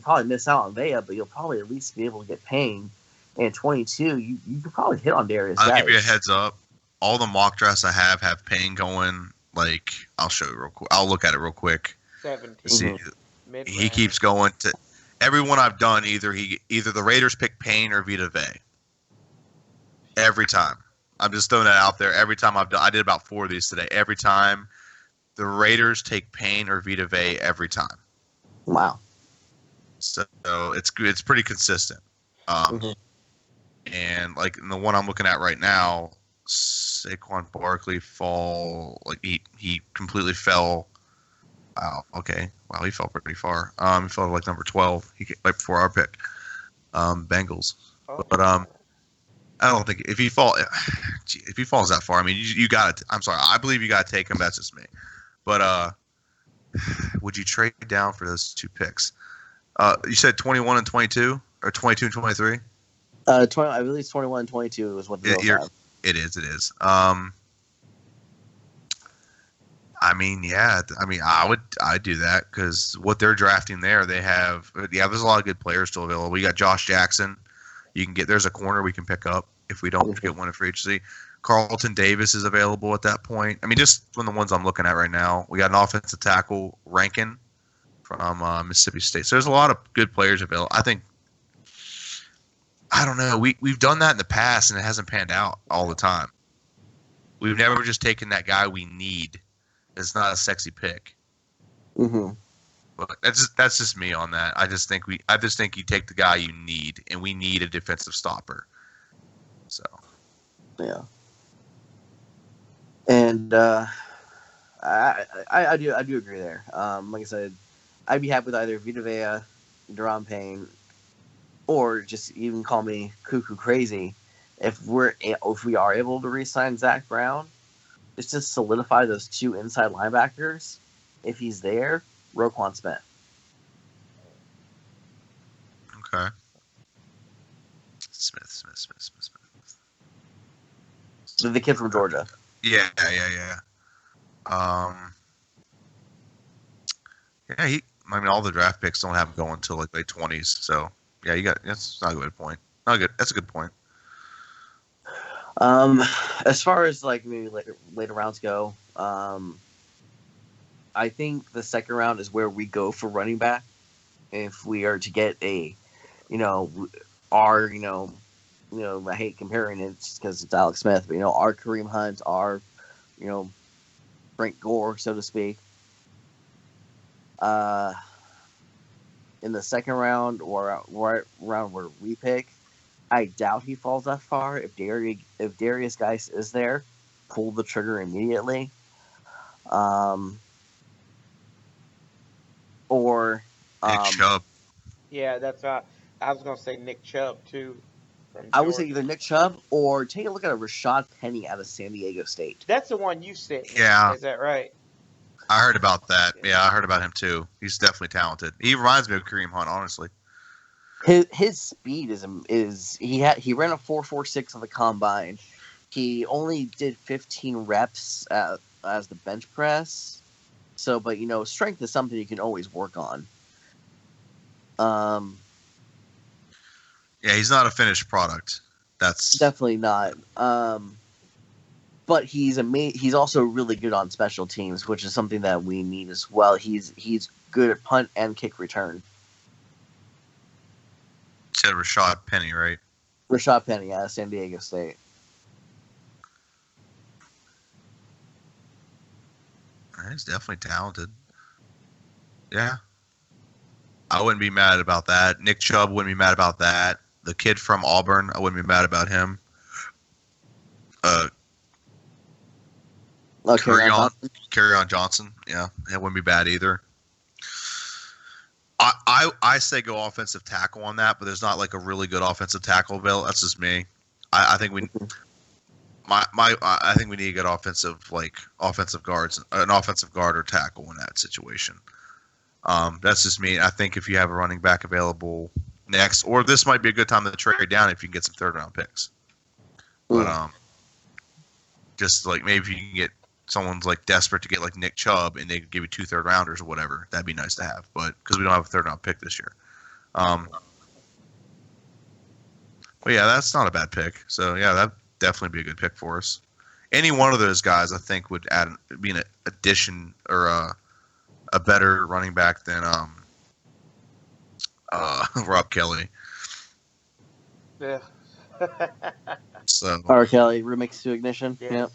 probably miss out on Vea, but you'll probably at least be able to get Payne. And 22, you could probably hit on Darius. I'll give you a heads up. All the mock drafts I have Payne going. Like, I'll show you real quick. I'll look at it real quick. 17. See, Mid-round. he keeps going to everyone I've done. Either the Raiders pick Payne or Vita Vea. Every time. I'm just throwing that out there. Every time I did about 4 of these today. Every time the Raiders take Payne or Vita Vea every time. Wow. So it's pretty consistent. And like in the one I'm looking at right now, Saquon Barkley he completely fell. Wow. Okay. Wow. He fell pretty far. He fell to like number 12. Right before our pick. Bengals. Oh. But I don't think if he falls that far, I mean you got it. I'm sorry. I believe you got to take him. That's just me. But would you trade down for those 2 picks? You said 21 and 22 or 22 and 23? 20, I believe 21 and 22 is what the Bills have. It is. I mean, yeah. I mean, I'd do that because what they're drafting there, they have. Yeah, there's a lot of good players still available. You got Josh Jackson. There's a corner we can pick up if we don't get one in free agency. Carlton Davis is available at that point. I mean, just from the ones I'm looking at right now, we got an offensive tackle, Rankin, from Mississippi State. So there's a lot of good players available. I don't know. We've done that in the past, and it hasn't panned out all the time. We've never just taken that guy we need. It's not a sexy pick. Mm-hmm. But that's just me on that. I just think you take the guy you need, and we need a defensive stopper. So yeah. And I do agree there. Like I said, I'd be happy with either Vita Vea, Deron Payne, or just even call me cuckoo crazy. If we are able to re-sign Zach Brown, it's just solidify those 2 inside linebackers. If he's there, Roquan Smith. okay. Smith. The kid from Georgia. Yeah. Yeah, I mean, all the draft picks don't have him going until like late 20s. So yeah, that's not a good point. Not good. That's a good point. As far as like maybe later rounds go, I think the second round is where we go for running back. If we are to get I hate comparing it just because it's Alex Smith, but our Kareem Hunt, our Frank Gore, so to speak. In the second round or round where we pick, I doubt he falls that far. If Darius Geis is there, pull the trigger immediately. Or Nick Chubb. Yeah, that's right. I was gonna say Nick Chubb too. I would say either Nick Chubb or take a look at a Rashad Penny out of San Diego State. That's the one you said. Yeah. Is that right? I heard about that. Yeah, I heard about him too. He's definitely talented. He reminds me of Kareem Hunt, honestly. His speed is he ran a 4.46 on the combine. He only did 15 reps as the bench press. So, but strength is something you can always work on. Yeah, he's not a finished product. That's definitely not. But he's also really good on special teams, which is something that we need as well. He's good at punt and kick return. said Rashad Penny, right? Rashad Penny out of San Diego State. He's definitely talented. Yeah. I wouldn't be mad about that. Nick Chubb wouldn't be mad about that. The kid from Auburn, I wouldn't be mad about him. Kerryon Johnson, yeah, that wouldn't be bad either. I say go offensive tackle on that, but there's not like a really good offensive tackle available. That's just me. I think we I think we need to get offensive guards, an offensive guard or tackle in that situation. That's just me. I think if you have a running back available next, or this might be a good time to trade down if you can get some third round picks. But just like maybe if you can get someone's like desperate to get like Nick Chubb and they give you 2 third rounders or whatever, that'd be nice to have. But because we don't have a third round pick this year. But yeah, that's not a bad pick. So yeah, that'd definitely be a good pick for us. Any one of those guys, I think, would be an addition or a better running back than Rob Kelly. Yeah. So R. Kelly remix to Ignition. Yes. Yep.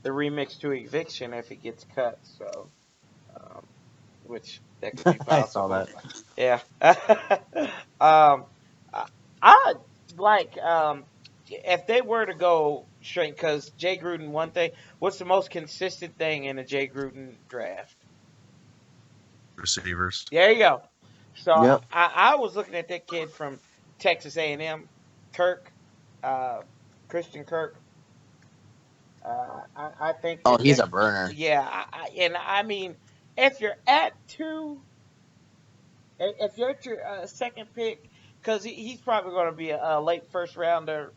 The remix to Eviction if it gets cut. So, which that could be possible. I saw that. Yeah. I like if they were to go straight, because Jay Gruden, one thing, what's the most consistent thing in a Jay Gruden draft? receivers. There you go. So Yep. I was looking at that kid from Texas A&M, Kirk, Christian Kirk. I think. Oh, he's a burner. Yeah, and I mean, if you're at 2, if you're at your second pick, because he's probably going to be a late first rounder,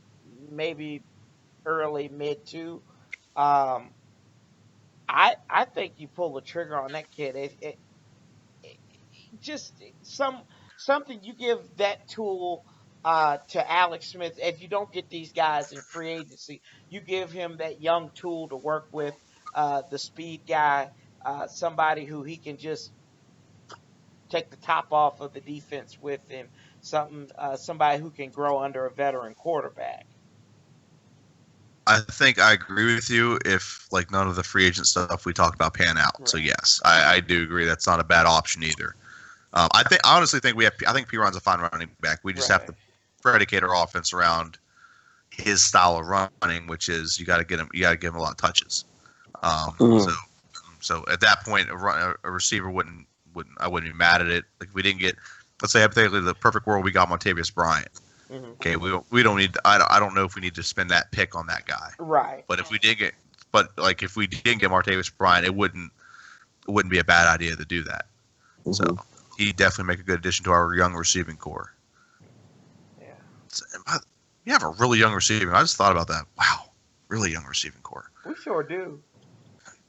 maybe early mid 2. I think you pull the trigger on that kid. It just something you give that tool to Alex Smith. If you don't get these guys in free agency, you give him that young tool to work with, the speed guy, somebody who he can just take the top off of the defense with, and somebody who can grow under a veteran quarterback. I think I agree with you if like none of the free agent stuff we talked about pan out. Right. So yes, I do agree that's not a bad option either. I honestly think I think Piron's a fine running back. We just have to predicate our offense around his style of running, which is you got to give him a lot of touches. So at that point, a receiver wouldn't be mad at it. Like if we didn't get, let's say hypothetically, the perfect world we got Montavious Bryant. Mm-hmm. Okay, we don't need. I don't know if we need to spend that pick on that guy. Right. But if we did get, if we didn't get Martavis Bryant, it wouldn't be a bad idea to do that. Mm-hmm. So he'd definitely make a good addition to our young receiving core. Yeah. You have a really young receiving. I just thought about that. Wow, really young receiving core. We sure do.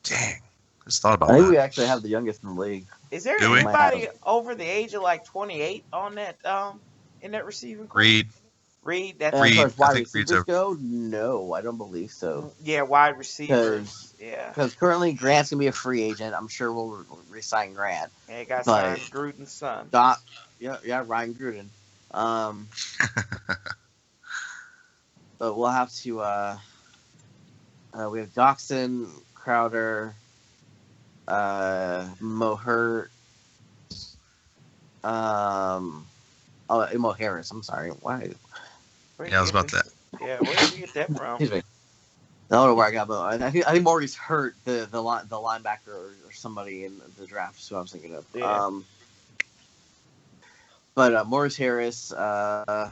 Dang, just thought about that. I think we actually have the youngest in the league. Is there anybody over the age of like 28 on that in that receiving core? Reed. That's As far as wide receivers go, no, I don't believe so. Yeah, wide receivers. Because currently Grant's gonna be a free agent. I'm sure we'll re-sign Grant. Yeah, he got signed Gruden's son. Ryan Gruden. But we'll have to. We have Doxson, Crowder, Mohert. Mo Harris. I'm sorry. Why? Yeah, I was about that. Yeah, where did you get that from? Excuse me. I don't know where I got, but I think Morgan's hurt the linebacker or somebody in the draft. So I was thinking of. Yeah. But Morris Harris, I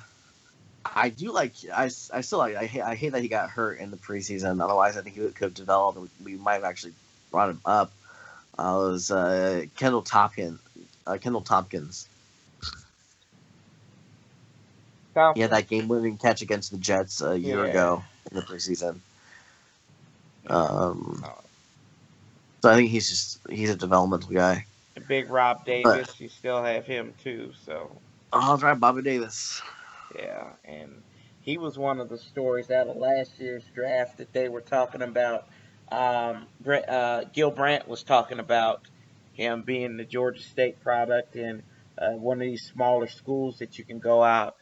do like. I still like. I hate that he got hurt in the preseason. Otherwise, I think he could have developed. And we might have actually brought him up. It was Kendall Tompkins. He had that game-winning catch against the Jets a year ago in the preseason. So I think he's a developmental guy. The big Rob Davis, you still have him too. So. Oh, that's right, Bobby Davis. Yeah, and he was one of the stories out of last year's draft that they were talking about. Gil Brandt was talking about him being the Georgia State product and one of these smaller schools that you can go out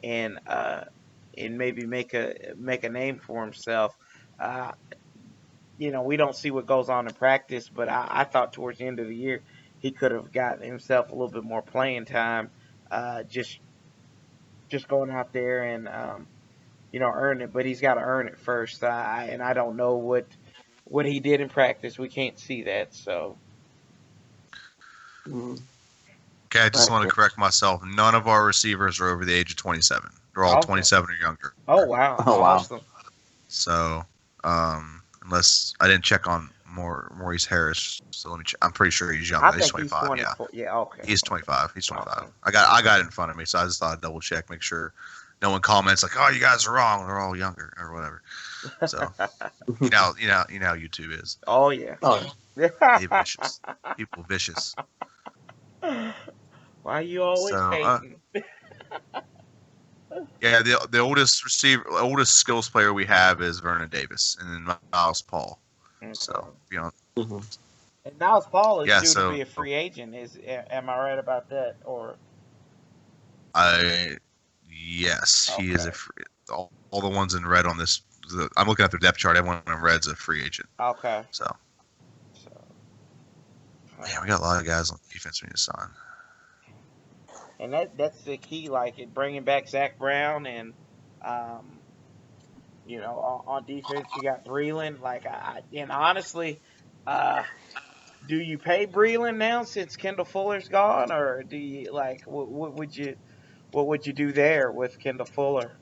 and maybe make a name for himself. Uh, we don't see what goes on in practice, but I thought towards the end of the year he could have gotten himself a little bit more playing time. Just going out there and earn it, but he's got to earn it first. And I don't know what he did in practice. We can't see that. So Mm. Okay, I just want to Okay. correct myself. None of our receivers are over the age of 27. They're all okay. 27 or younger. Oh wow, Oh wow. awesome. So, unless I didn't check on Maurice Harris, so let me check. I'm pretty sure he's young. I He's think he's 25. Yeah, 24. Yeah, okay. he's 25. He's 25. Okay. I got it in front of me, so I just thought I'd double check, make sure no one comments like, "Oh, you guys are wrong. They're all younger or whatever." So you know how YouTube is. Oh yeah. Oh, They vicious. People vicious. Why you always So hating? yeah, the oldest skills player we have is Vernon Davis, and then Miles Paul. So Okay. mhm. And Niles Paul is yeah, due to so be a free agent. Am I right about that? Or yes, he is okay, a free. All the ones in red on this. I'm looking at their depth chart. Everyone in red's a free agent. okay. So So yeah, we got a lot of guys on defense we need to sign. and that's the key. Like bringing back Zach Brown and um, on defense you got Breland. Like and honestly, uh, do you pay Breland now since Kendall Fuller's gone, or do you like what would you do there with Kendall Fuller?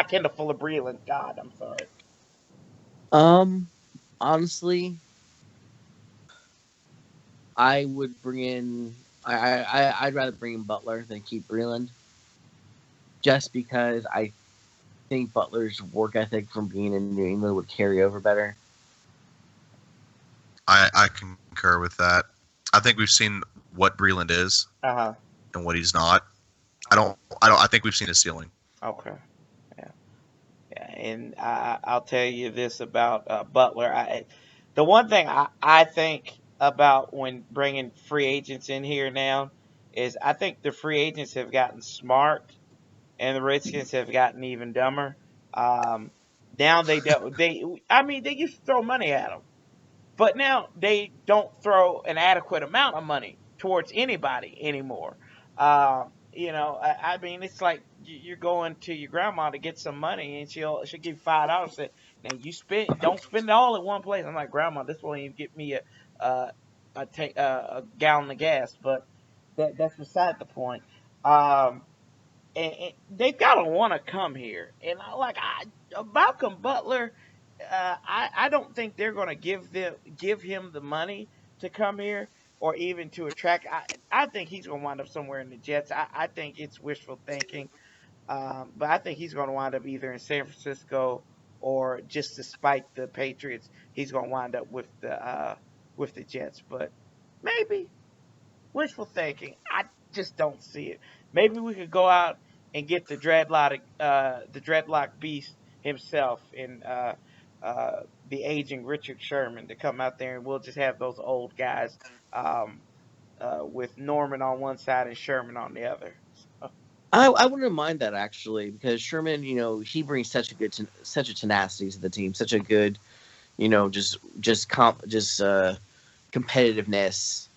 Kendall Fuller Breland. God, I'm sorry. Um, honestly, I would bring in. I'd rather bring in Butler than keep Breland, just because I think Butler's work ethic from being in New England would carry over better. I concur with that. I think we've seen what Breland is Uh huh. and what he's not. I think we've seen his ceiling. Okay. Yeah. Yeah. And I'll tell you this about Butler. The one thing I think about when bringing free agents in here now is I think the free agents have gotten smart and the Redskins have gotten even dumber. Um, now they don't. I mean, they used to throw money at them, but now they don't throw an adequate amount of money towards anybody anymore. I mean, it's like you're going to your grandma to get some money, and she'll give you $5. Say, now don't spend it all at one place. I'm like, Grandma, this won't even get me uh, a gallon of gas, but that's beside the point. Um, and they've got to want to come here. And Malcolm Butler, I don't think they're going to give him the money to come here or even to attract. I think he's going to wind up somewhere in the Jets. I think it's wishful thinking, but I think he's going to wind up either in San Francisco or just to spite the Patriots, he's going to wind up with the Jets. But maybe wishful thinking. I just don't see it. Maybe we could go out and get the dreadlock beast himself and the aging Richard Sherman to come out there, and we'll just have those old guys um, with Norman on one side and Sherman on the other. I wouldn't mind that actually, because Sherman, he brings such a tenacity to the team, such a good, just competitiveness,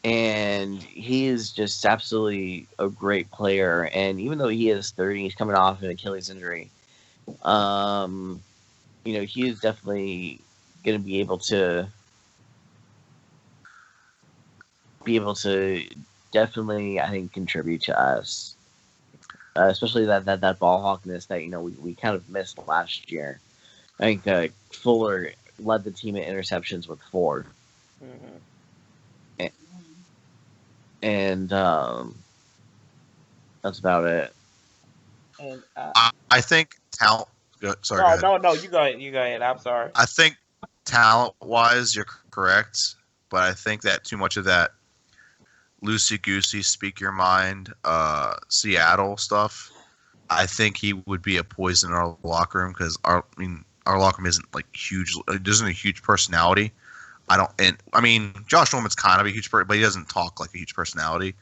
and he is just absolutely a great player. And even though he is 30, he's coming off an Achilles injury. He is definitely going to be able to definitely, I think, contribute to us, especially that ball hawkness that we kind of missed last year. I think Fuller led the team in interceptions with 4, Mm-hmm. and that's about it. And I think talent. Sorry, go no, ahead. no, no, you go ahead. You go ahead. I'm sorry. I think talent-wise, you're correct, but I think that too much of that loosey-goosey, speak your mind, Seattle stuff. I think he would be a poison in our locker room because our locker room isn't like huge. It isn't a huge personality. Josh Norman's kind of a huge person, but he doesn't talk like a huge personality.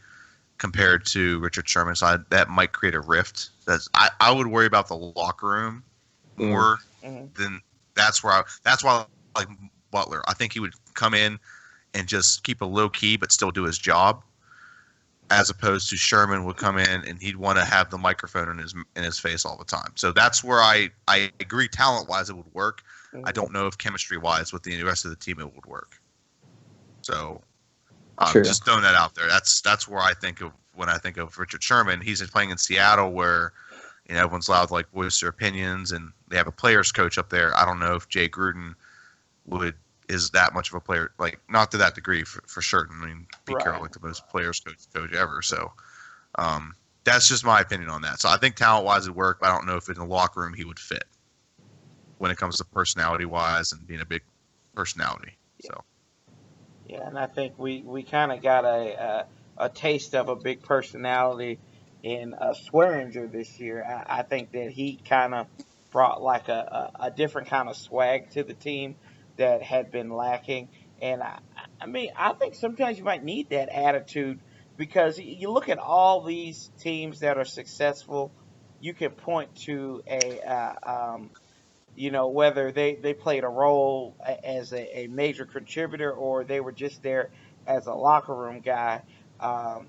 compared to Richard Sherman. So that might create a rift. I would worry about the locker room more than that's why I like Butler. I think he would come in and just keep a low key but still do his job, as opposed to Sherman would come in and he'd want to have the microphone in his face all the time. So that's where I agree, talent wise it would work. I don't know if chemistry wise with the rest of the team it would work. So just throwing that out there. That's where I think of when I think of Richard Sherman. He's playing in Seattle where everyone's allowed to like voice their opinions, and they have a players coach up there. I don't know if Jay Gruden is that much of a player, like not to that degree for certain. I mean, Pete Carroll like the most players coach ever. So that's just my opinion on that. So I think talent wise it would work, but I don't know if in the locker room he would fit when it comes to personality wise and being a big personality. So. Yeah, and I think we kind of got a taste of a big personality in Swearinger this year. I think that he kind of brought like a different kind of swag to the team that had been lacking. And I mean, I think sometimes you might need that attitude because you look at all these teams that are successful, you can point to whether they played a role as a major contributor or they were just there as a locker room guy. That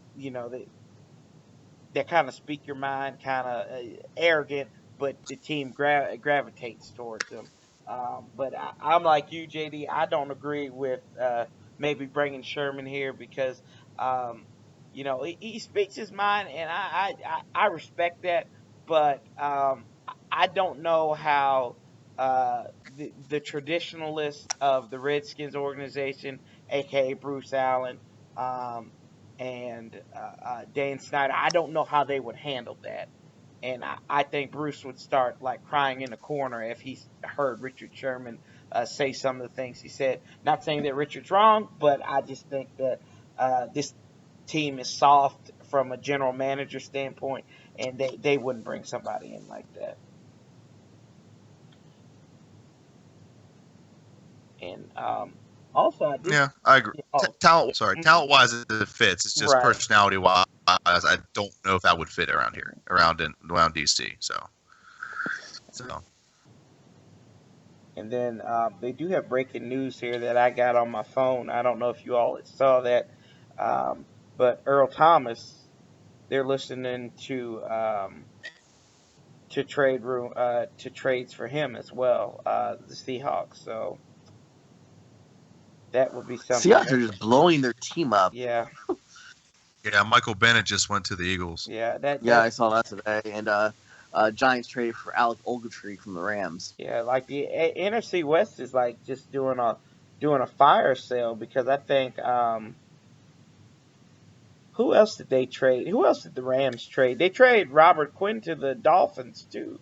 kind of speak your mind, kind of arrogant, but the team gravitates towards them. But I'm like you, JD. I don't agree with maybe bringing Sherman here because he speaks his mind, and I respect that. But I don't know how the traditionalists of the Redskins organization, aka Bruce Allen, um, and Dan Snyder, I don't know how they would handle that. And I think Bruce would start like crying in the corner if he heard Richard Sherman say some of the things he said. Not saying that Richard's wrong, but I just think that this team is soft from a general manager standpoint, and they wouldn't bring somebody in like that. And also, I did. Yeah, I agree. Oh, Talent wise it fits. It's just right. personality wise, I don't know if that would fit around here, around DC. So. And then they do have breaking news here that I got on my phone. I don't know if you all saw that, um, but Earl Thomas, they're listening to trades for him as well. The Seahawks, so that would be something. Seahawks are just blowing their team up. Yeah. Yeah, Michael Bennett just went to the Eagles. Yeah, I saw that today. And Giants traded for Alec Ogletree from the Rams. Yeah, like the NFC West is like just doing a fire sale because I think who else did they trade? Who else did the Rams trade? They traded Robert Quinn to the Dolphins too,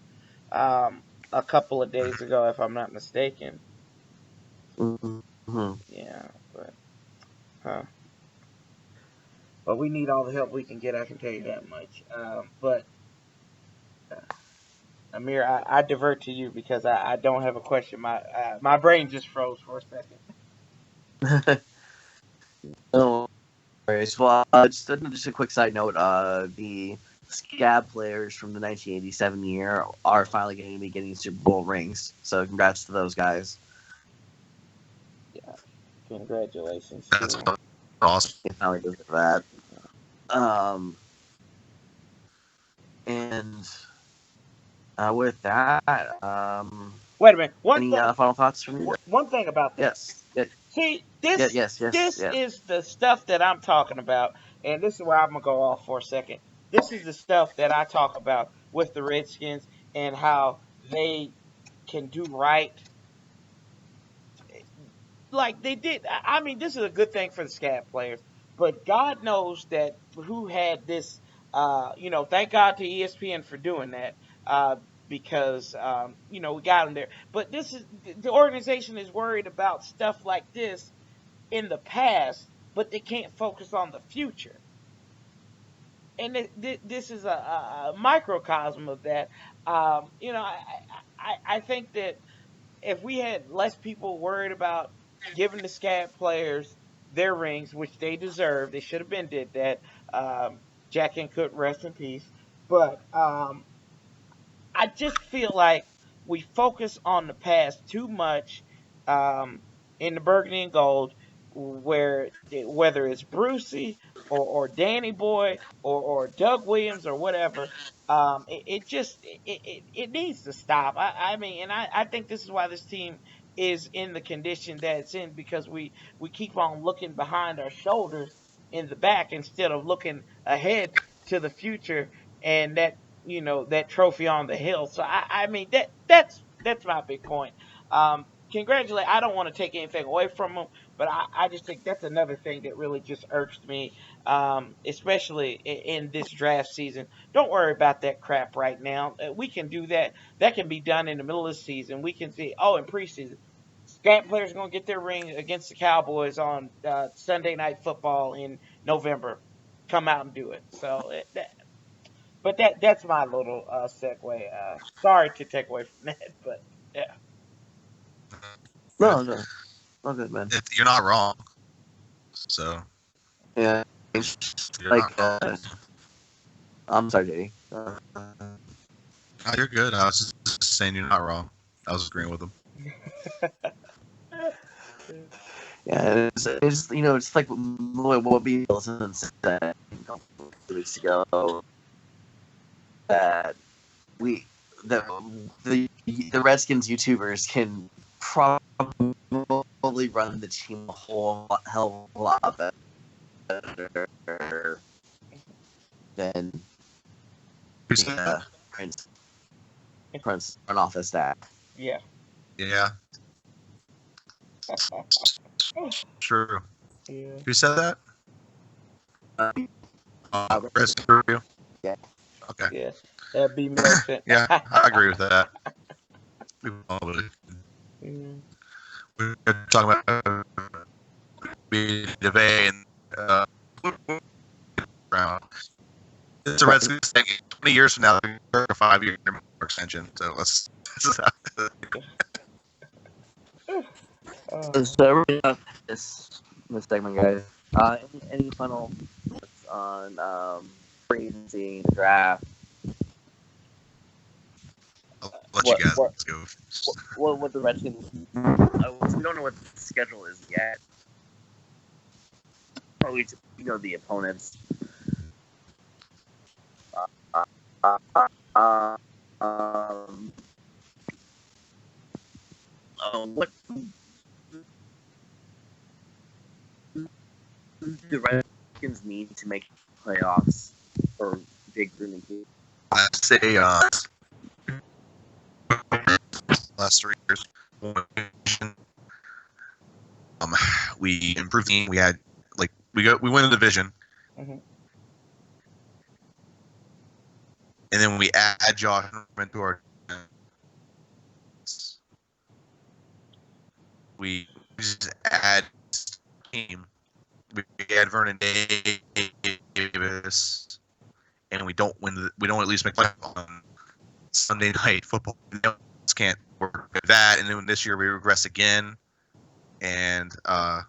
a couple of days ago, if I'm not mistaken. Mm-hmm. Yeah, huh. But we need all the help we can get. I can tell you that much. But Amir, I divert to you because I don't have a question. My brain just froze for a second. No worries. Well, just a quick side note. The Scab players from the 1987 year are finally going to be getting Super Bowl rings. So congrats to those guys. Yeah, congratulations. That's awesome. They finally did that. And with that, wait a minute. Any final thoughts from you? One thing about this. Yes. See, this is the stuff that I'm talking about, and this is where I'm gonna go off for a second. This is the stuff that I talk about with the Redskins and how they can do right, like they did. I mean, this is a good thing for the Scab players, but God knows that who had this. Thank God to ESPN for doing that. Because we got them there. But this is the organization is worried about stuff like this in the past, but they can't focus on the future. And this is a microcosm of that. I think that if we had less people worried about giving the Scab players their rings, which they deserve, they should have been did that. Jack and Cook, rest in peace. But I just feel like we focus on the past too much um, in the Burgundy and Gold, whether it's Brucey or Danny Boy or Doug Williams or whatever. It just it needs to stop. I mean, and I think this is why this team is in the condition that it's in because we keep on looking behind our shoulders in the back instead of looking ahead to the future and that trophy on the hill. So I mean that's my big point. Congratulate. I don't want to take anything away from him, but I just think that's another thing that really just irks me, especially in this draft season. Don't worry about that crap right now. We can do that. That can be done in the middle of the season. We can see. Oh, in preseason, scat players are going to get their ring against the Cowboys on Sunday Night Football in November. Come out and do it. So but that's my little segue. Sorry to take away from that, but yeah, No, no, not good, man. You're not wrong. So Yeah, you're like not wrong. I'm sorry, JD. No, you're good. I was just saying you're not wrong. I was agreeing with him. Yeah, it's it's like what Wilson said 2 weeks ago that the Redskins YouTubers can probably run the team a hell of a lot better than Who said the that? Prince front office staff. yeah. Yeah, true. Yeah. Who said that? Rest review. Yeah. Okay. Yeah. That'd be Milton. Yeah, I agree with that. We Mm. were talking about DeVay and Brown. It's a Redskins thing. 20 years from now, they're a 5-year extension. So let's. Oh. So we're wrapping up this segment, guys. Any final thoughts on free agency, the draft? I'll let you guys go. What the Redskins? We don't know what the schedule is yet. Probably the opponents. What the Redskins need to make playoffs or big grooming team? I'd say last 3 years, we improved the team. We had we win the division, Mm-hmm. and then we add Josh Norman to our we just add team. We add Vernon Davis, and we don't win. We don't at least make playoffs on Sunday Night Football. We can't work with that. And then this year we regress again, and a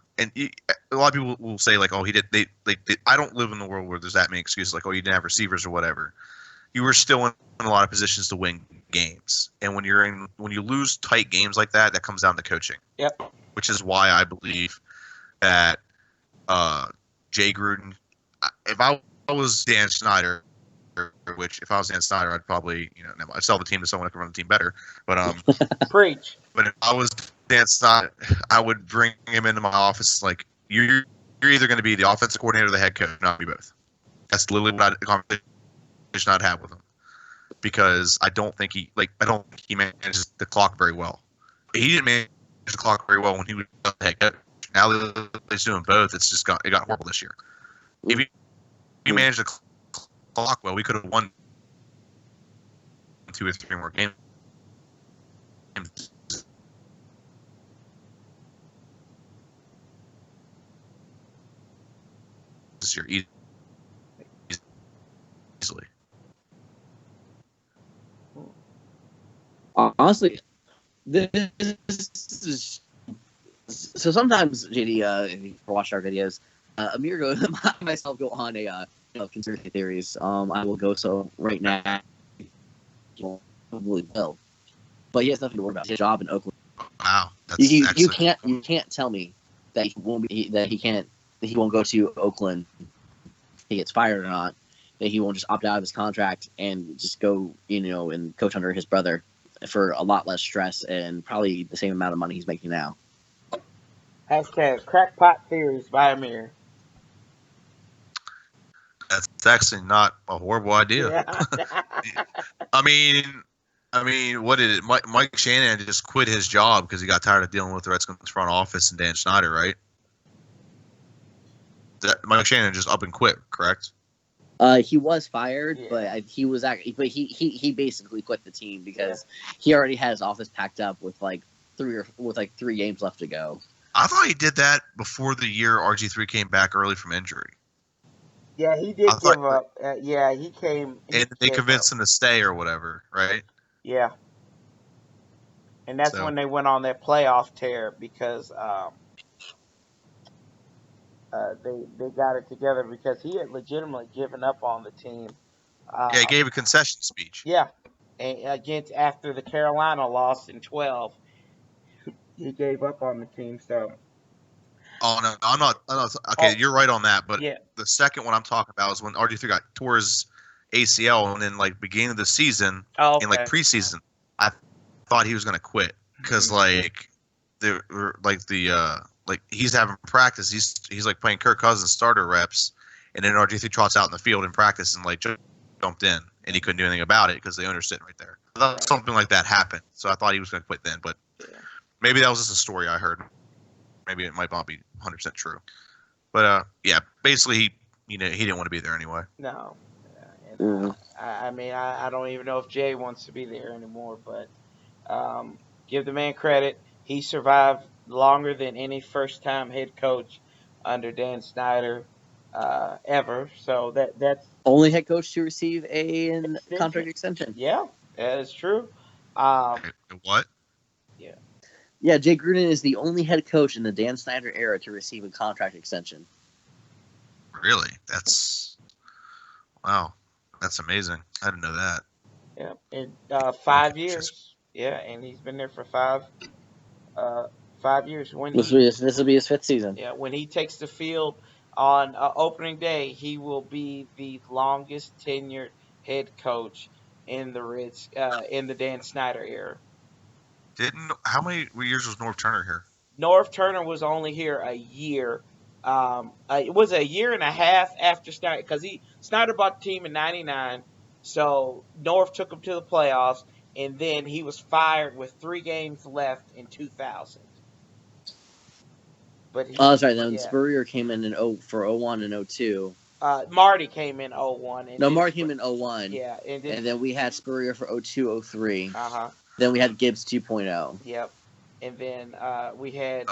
lot of people will say like, "Oh, he did." I don't live in the world where there's that many excuses like, "Oh, you didn't have receivers or whatever." You were still in a lot of positions to win games, and when you lose tight games like that, that comes down to coaching. Yep. Which is why I believe that Jay Gruden. If I was Dan Snyder, if I was Dan Snyder, I'd probably I'd sell the team to someone who can run the team better. But Preach. But if I was Dan Snyder, I would bring him into my office. Like you're either going to be the offensive coordinator or the head coach, not be both. That's literally what the conversation I'd have with him, because I don't think he manages the clock very well. He didn't manage the clock very well when he was the head coach. Now that he's doing both, it got horrible this year. If he managed the clock well, we could have won 2 or 3 more games this year easily. Honestly, this is so. Sometimes JD, if you watch our videos, Amir goes, myself go on a of conspiracy theories. I will go so right now. Probably will, but he has nothing to worry about. His job in Oakland. Wow, that's actually You can't tell me that he won't be that he won't go to Oakland. If he gets fired or not. That he won't just opt out of his contract and just go, and coach under his brother for a lot less stress and probably the same amount of money he's making now. Hashtag crackpot theories by Amir. that's actually not a horrible idea. Yeah. I mean, what did it? Mike Shanahan just quit his job because he got tired of dealing with the Redskins front office and Dan Snyder, right? Mike Shanahan just up and quit, correct? He was fired, Yeah. but he basically quit the team because he already had his office packed up with like 3 games left to go. I thought he did that before the year RG3 came back early from injury. Yeah, he did give up. Yeah, he came. And they convinced him to stay or whatever, right? Yeah. And that's when they went on that playoff tear because they got it together because he had legitimately given up on the team. He gave a concession speech. Yeah, against after the Carolina loss in 12, he gave up on the team. So. Oh no, I'm not. Okay, you're right on that. But yeah. The second one I'm talking about is when RG3 got tore his ACL, and then like beginning of the season, in like preseason, I thought he was gonna quit because like he's having practice. He's like playing Kirk Cousins starter reps, and then RG3 trots out in the field in practice and like jumped in, and he couldn't do anything about it because the owner's sitting right there. I thought something like that happened, so I thought he was gonna quit then. But maybe that was just a story I heard. Maybe it might not be 100% true, but basically he didn't want to be there anyway. No, I mean I don't even know if Jay wants to be there anymore, but give the man credit. He survived longer than any first-time head coach under Dan Snyder ever. So that's only head coach to receive a contract extension. Yeah, that is true. What? Yeah. Yeah, Jay Gruden is the only head coach in the Dan Snyder era to receive a contract extension. Really? Wow. That's amazing. I didn't know that. Yeah, in 5 years. Yeah, and he's been there for 5 years. This will be his 5th season. Yeah, when he takes the field on opening day, he will be the longest tenured head coach in the Dan Snyder era. How many years was Norv Turner here? Norv Turner was only here a year. It was a year and a half after Snyder because Snyder bought the team in '99, so Norv took him to the playoffs, and then he was fired with 3 games left in 2000. But that's right. Then Spurrier came in for 01 and 02. Marty came in 01. Marty came in 01. Yeah, and then we had Spurrier for 02, 03. Then we had Gibbs 2.0. Yep, and then we had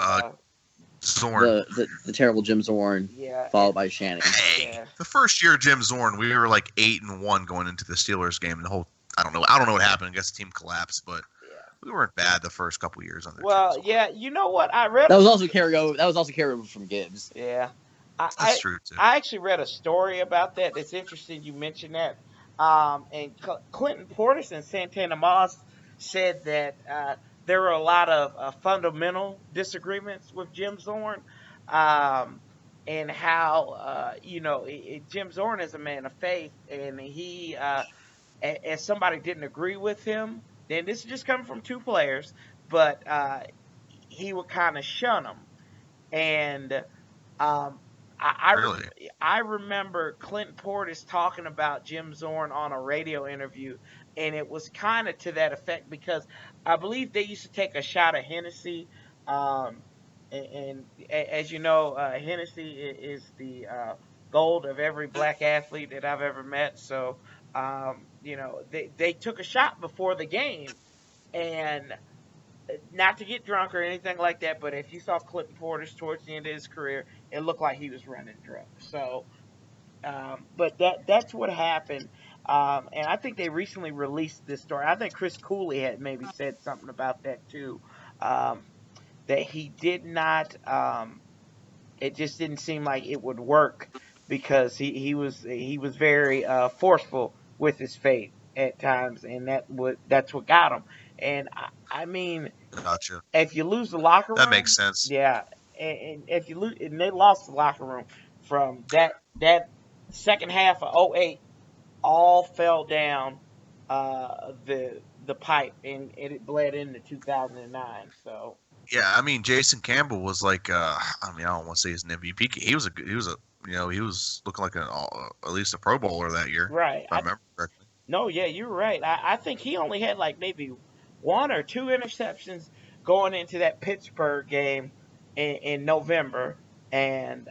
Zorn. The terrible Jim Zorn. Yeah, followed by Shannon. Hey, the first year Jim Zorn, we were like 8-1 going into the Steelers game, and the whole I don't know what happened. I guess the team collapsed, but. We weren't bad the first couple years on that. Yeah, you know what? I read that was also carryover from Gibbs. Yeah, that's true too. I actually read a story about that. It's interesting you mentioned that. And Clinton Portis and Santana Moss said that there were a lot of fundamental disagreements with Jim Zorn, and how Jim Zorn is a man of faith, and he as somebody didn't agree with him. Then this is just coming from 2 players, but he would kind of shun them. And I remember Clinton Portis talking about Jim Zorn on a radio interview, and it was kind of to that effect because I believe they used to take a shot of Hennessy. And as you know, Hennessy is the gold of every black athlete that I've ever met. So they took a shot before the game, and not to get drunk or anything like that, but if you saw Clinton Portis towards the end of his career, it looked like he was running drunk. So, but that's what happened. And I think they recently released this story. I think Chris Cooley had maybe said something about that too. That he did not. It just didn't seem like it would work because he was very forceful with his faith at times, and that's what got him. And I mean, Gotcha. if you lose the locker That makes room, sense. yeah, and if you lose, and they lost the locker room from that second half of '08, all fell down the pipe, and it bled into 2009. So Yeah, I mean, Jason Campbell was like, I mean, I don't want to say he's an MVP. He was looking like at least a Pro Bowler that year, right, if I remember correctly. no, yeah, you're right. I think he only had like maybe one or two interceptions going into that Pittsburgh game in November, and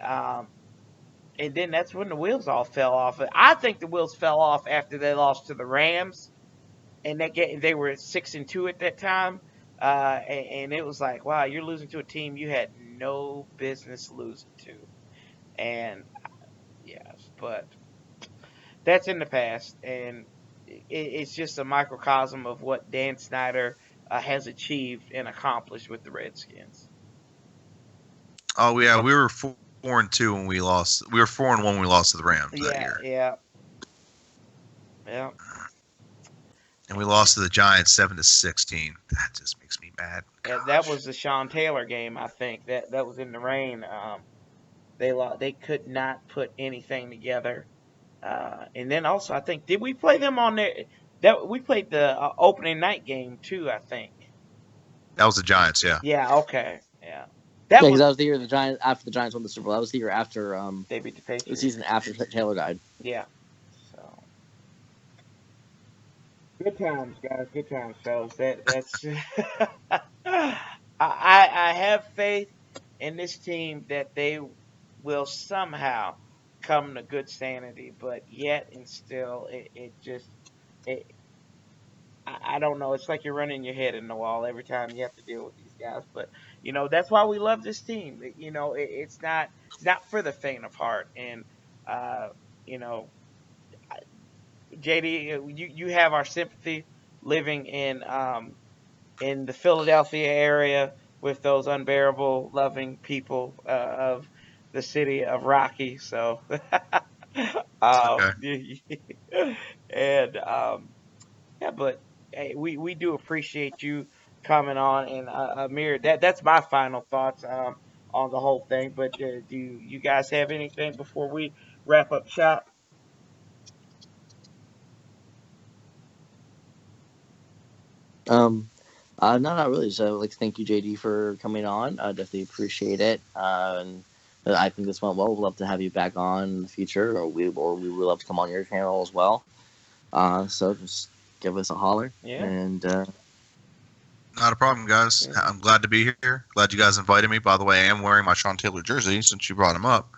then that's when the wheels all fell off. I think the wheels fell off after they lost to the Rams, and they were 6-2 at that time, and it was like, wow, you're losing to a team you had no business losing to, and yes, but that's in the past, and it's just a microcosm of what Dan Snyder has achieved and accomplished with the Redskins. Oh yeah, we were 4-2 when we lost. We were 4-1 when we lost to the Rams that Yeah, year, yeah, yeah. and we lost to the Giants 7-16. That just makes me mad. That Gosh. was the Sean Taylor game, I think. That was in the rain. They could not put anything together. And then also, I think, did we play them on there? That we played the opening night game too, I think. That was the Giants, yeah. Yeah, okay, yeah. Yeah, That because was that was the year the Giants after the Giants won the Super Bowl. That was the year after they beat the the Patriots. season after Taylor died. Yeah. So good times, guys. Good times, fellas. That's I have faith in this team that they will somehow come to good sanity, but yet and still, it just it, I don't know. It's like you're running your head in the wall every time you have to deal with these guys. But that's why we love this team. It's not for the faint of heart. And uh, you know, JD, you have our sympathy living in the Philadelphia area with those unbearable, loving people of the city of Rocky. So, It's okay. and yeah, but hey, we do appreciate you coming on. And Amir, that's my final thoughts on the whole thing. But do you guys have anything before we wrap up shop? Um, no, not really. So, like, thank you, JD, for coming on. I definitely appreciate it. And I think this went well. We'd love to have you back on in the future, or we would love to come on your channel as well. So just give us a holler, Yeah. and Not a problem, guys. Yeah. I'm glad to be here. Glad you guys invited me. By the way, I am wearing my Sean Taylor jersey since you brought him up.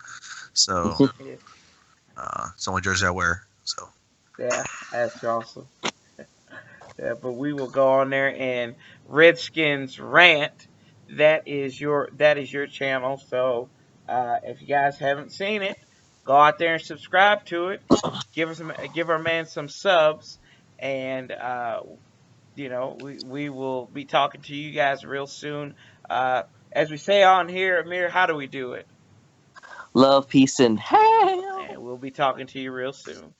So, Yeah. it's the only jersey I wear. So, Yeah, that's awesome. Yeah, but we will go on there and Redskins Rant. That is your channel. So if you guys haven't seen it, go out there and subscribe to it. Give our man some subs, and we will be talking to you guys real soon. As we say on here, Amir, how do we do it? love, peace, and hail. And we'll be talking to you real soon.